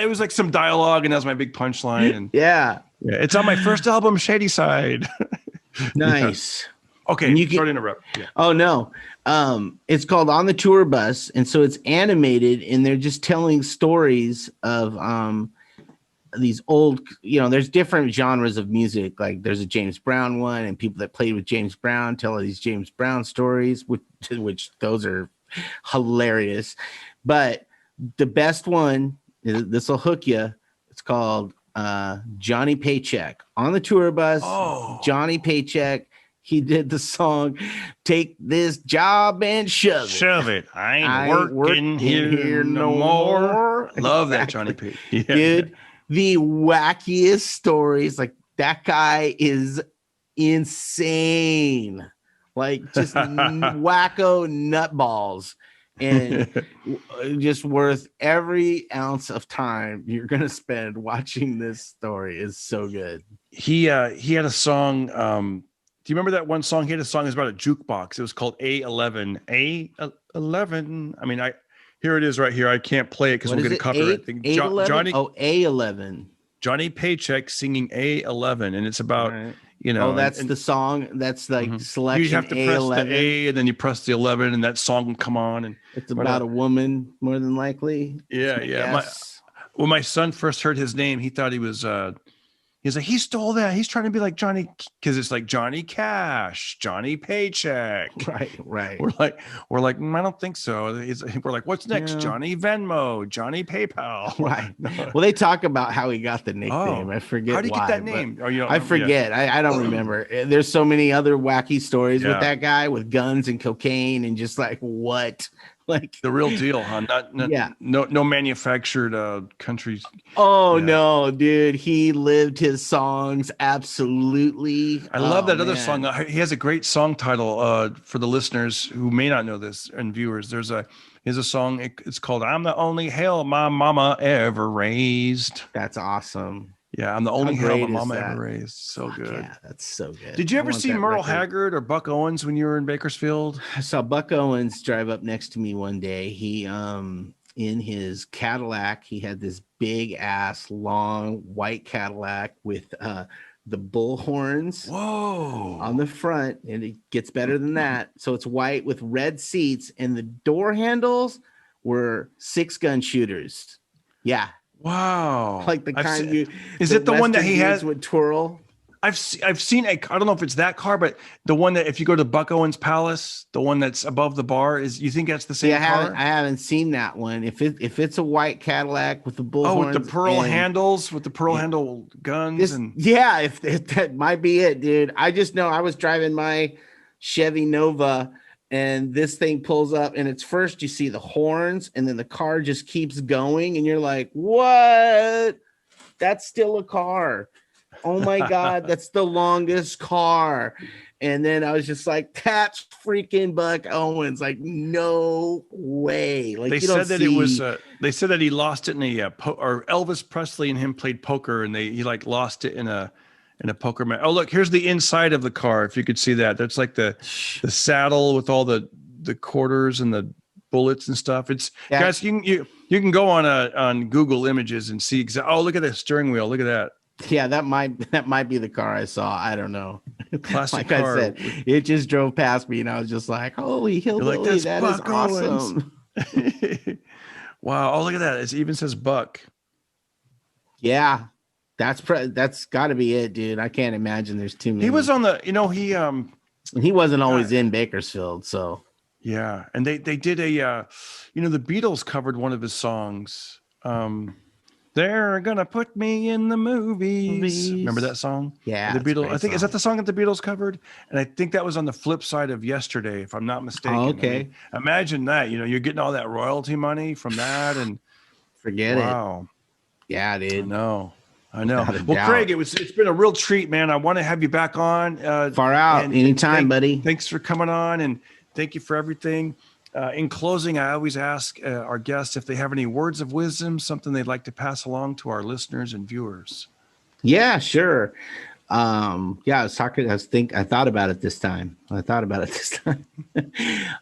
It was like some dialogue, and that was my big punchline. And yeah, it's on my first album, Shady Side. Nice. Okay, sorry to interrupt. Yeah. Oh no. It's called On the Tour Bus, and so it's animated, and they're just telling stories of these old, there's different genres of music. Like there's a James Brown one, and people that played with James Brown tell these James Brown stories, which those are hilarious. But the best one, this will hook you. It's called Johnny Paycheck. On the Tour Bus. Oh. Johnny Paycheck. He did the song "Take This Job and Shove It." Shove it. I ain't working here no more. more. Love that Johnny P. Yeah. Dude, the wackiest stories. Like that guy is insane. Like just wacko nutballs. And just worth every ounce of time you're gonna spend watching this story. Is so good. He had a song. Do you remember that one song? He had a song. It was about a jukebox. It was called A11. A11. I mean, here it is right here. I can't play it because we'll get a copyright thing. Johnny. Oh, A11. Johnny Paycheck singing A11, and it's about. Right. That's the song. That's like selection. You have to press the A, and then you press the 11, and that song will come on. And it's about a woman, more than likely. Yeah. When my son first heard his name, he thought he was. He's like, he stole that. He's trying to be like Johnny, because it's like Johnny Cash, Johnny Paycheck. Right. We're like, I don't think so. We're like, what's next? Yeah. Johnny Venmo, Johnny PayPal. Right. Well, they talk about how he got the nickname. I forget. How did you get that name? I forget. Yeah. I don't remember. There's so many other wacky stories with that guy with guns and cocaine and just like what. Like the real deal, huh? No manufactured countries. Oh no, dude, he lived his songs absolutely. I love that other song. He has a great song title for the listeners who may not know this and viewers. There's a song. It's called "I'm the Only Hell My Mama Ever Raised." That's awesome. Yeah, I'm the only hell my mama ever raised. So good. Yeah, that's so good. Did you ever see Merle Haggard or Buck Owens when you were in Bakersfield? I saw Buck Owens drive up next to me one day. He in his Cadillac, he had this big ass long white Cadillac with the bull horns on the front, and it gets better than that. So it's white with red seats, and the door handles were 6-gun shooters. Yeah. Wow. Like the kind is it the one that he has would twirl? I've seen I don't know if it's that car, but the one that if you go to Buck Owens Palace, the one that's above the bar, you think that's the same car? I haven't seen that one. If it's a white Cadillac with the bullhorns, with the pearl handles, with the pearl handle guns, if that might be it, dude. I just know I was driving my Chevy Nova, and this thing pulls up, and it's first you see the horns, and then the car just keeps going, and you're like, what? That's still a car. Oh my God, that's the longest car. And then I was just like, that's freaking Buck Owens. Like, no way. Like they said that it was they said that he lost it in a or Elvis Presley and him played poker, and he like lost it in a poker match. Oh, look, here's the inside of the car. If you could see that, that's like the saddle with all the quarters and the bullets and stuff. It's guys, you can go on Google Images and see oh, look at the steering wheel. Look at that. Yeah, that might be the car I saw. I don't know. Classic like car. I said, it just drove past me, and I was just like, "Holy hillbilly, like, that is awesome!" Wow! Oh, look at that! It even says Buck. Yeah, that's got to be it, dude. I can't imagine there's too many. He was on the, he wasn't always in Bakersfield, so yeah. And they did a, the Beatles covered one of his songs. They're gonna put me in the movies. Remember that song? Yeah, the Beatles. I think is that the song that the Beatles covered, and I think that was on the flip side of Yesterday, if I'm not mistaken. Oh, okay. I mean, imagine that. You're getting all that royalty money from that, and forget it. Wow. Yeah, dude. I know. Well, Craig, it's been a real treat, man. I want to have you back on. Far out, anytime, buddy. Thanks for coming on, and thank you for everything. In closing, I always ask our guests if they have any words of wisdom, something they'd like to pass along to our listeners and viewers. Yeah, sure. I thought about it this time.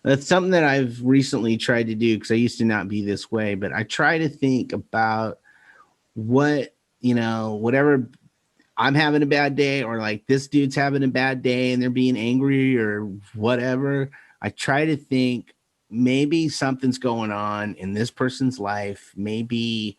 That's something that I've recently tried to do because I used to not be this way, but I try to think about whatever I'm having a bad day, or like this dude's having a bad day and they're being angry or whatever, I try to think maybe something's going on in this person's life. Maybe,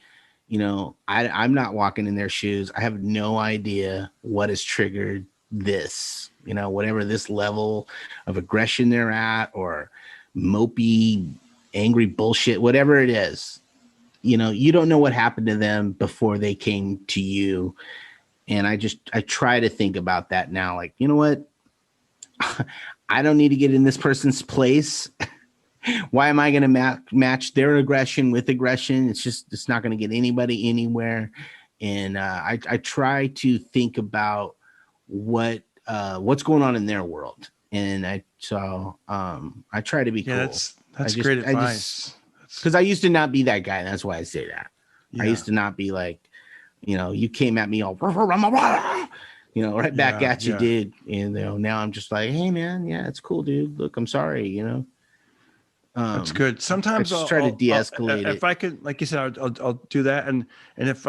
I'm not walking in their shoes. I have no idea what has triggered this, whatever this level of aggression they're at, or mopey, angry bullshit, whatever it is. You don't know what happened to them before they came to you. And I try to think about that now. Like, you know what? I don't need to get in this person's place. Why am I going to match their aggression with aggression? It's not going to get anybody anywhere. And I try to think about what's going on in their world. And I try to be cool. That's great advice. Because I used to not be that guy. And that's why I say that. Yeah. I used to not be like, you came at me all, right back at you, dude. And now I'm just like, hey, man, yeah, it's cool, dude. Look, I'm sorry, That's good. Sometimes I just try to de-escalate it. If I could, like you said, I'll do that. And if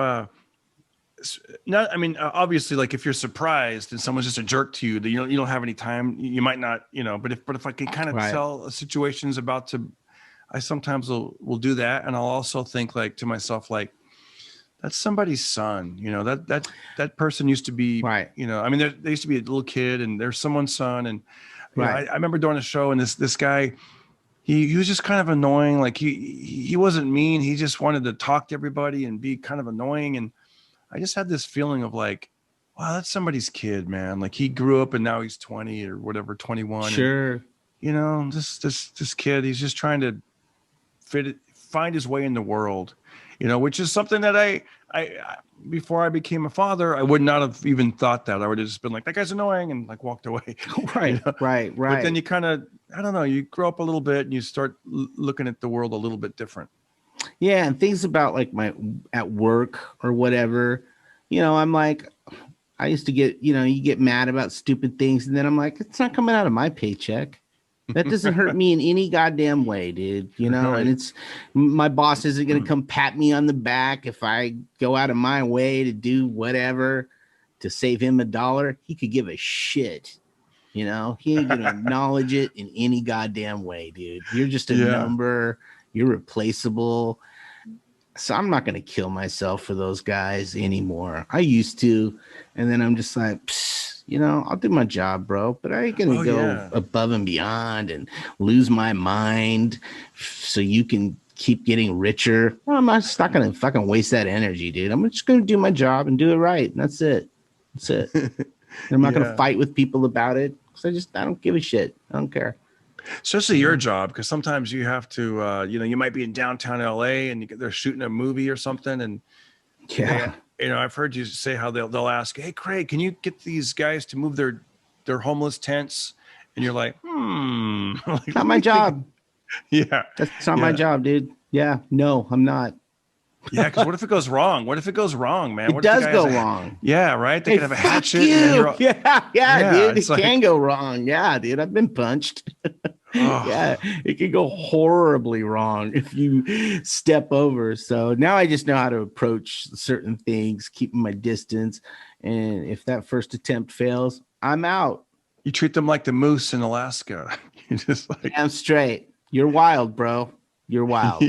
obviously, like if you're surprised and someone's just a jerk to you, that you don't have any time, you might not, but if I can kind of tell a situation's about to, I sometimes will do that. And I'll also think like to myself, like, that's somebody's son, that person used to be, right. They used to be a little kid and there's someone's son. And I remember doing a show and this guy, he was just kind of annoying. Like he wasn't mean. He just wanted to talk to everybody and be kind of annoying. And I just had this feeling of like, wow, that's somebody's kid, man. Like he grew up and now he's 20 or whatever, 21. Sure. And, this kid, he's just trying to find his way in the world. Which is something that I before I became a father, I would not have even thought that. I would have just been like, that guy's annoying and like walked away. Right. But then you kind of, I don't know, you grow up a little bit and you start looking at the world a little bit different. Yeah. And things about like at work or whatever, I'm like, I used to get, you get mad about stupid things. And then I'm like, it's not coming out of my paycheck. That doesn't hurt me in any goddamn way, dude. Right. And it's my boss isn't going to come pat me on the back if I go out of my way to do whatever to save him $1. He could give a shit. He ain't going to acknowledge it in any goddamn way, dude. You're just a number. You're replaceable. So I'm not going to kill myself for those guys anymore. I used to. And then I'm just like, I'll do my job, bro, but I ain't going to go above and beyond and lose my mind so you can keep getting richer. Well, I'm just not going to fucking waste that energy, dude. I'm just going to do my job and do it right. And that's it. I'm not going to fight with people about it because I don't give a shit. I don't care. Especially your job, because sometimes you have to, you might be in downtown LA and they're shooting a movie or something. And I've heard you say how they'll ask, hey, Craig, can you get these guys to move their homeless tents? And you're like, like, not my job. Yeah. That's not my job, dude. Yeah. No, I'm not. Yeah. Because what if it goes wrong? What if it goes wrong, man? It does go wrong. Yeah. Right. They could have a hatchet. Dude. It can go wrong. Yeah, dude. I've been punched. Yeah, it can go horribly wrong if you step over. So now I just know how to approach certain things, keeping my distance. And if that first attempt fails, I'm out. You treat them like the moose in Alaska. You just like, damn straight. You're wild, bro. You're wild.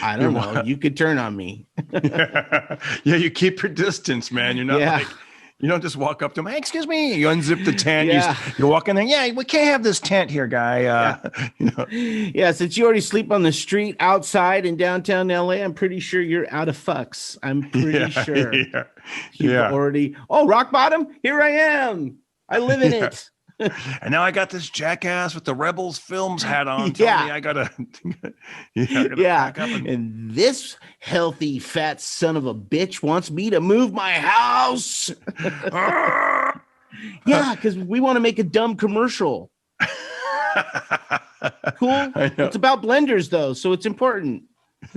I don't know. Wild. You could turn on me. Yeah, you keep your distance, man. You're not like. You don't just walk up to him, hey, excuse me. You unzip the tent. You walk in there. Yeah, we can't have this tent here, guy. Since you already sleep on the street outside in downtown LA, I'm pretty sure you're out of fucks. I'm pretty sure. You've already, rock bottom. Here I am. I live in it. And now I got this jackass with the Rebels Films hat on. Tell me I gotta pack up and this healthy fat son of a bitch wants me to move my house. Because we want to make a dumb commercial. Cool. It's about blenders though, so it's important.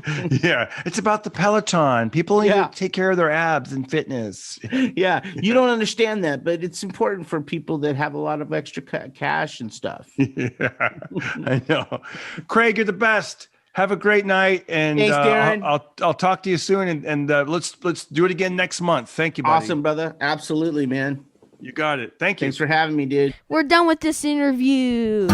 It's about the Peloton. People need to take care of their abs and fitness. You don't understand that, but it's important for people that have a lot of extra cash and stuff. I know. Craig, you're the best. Have a great night, and thanks, Darren. I'll talk to you soon, and let's do it again next month. Thank you, buddy. Awesome, brother. Absolutely, man. You got it. Thank you. Thanks for having me, dude. We're done with this interview.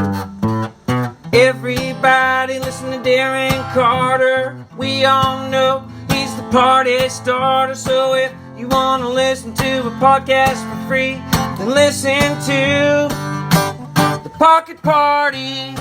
Everybody listen to Darren Carter. We all know he's the party starter. So if you want to listen to a podcast for free, then listen to The Pocket Party.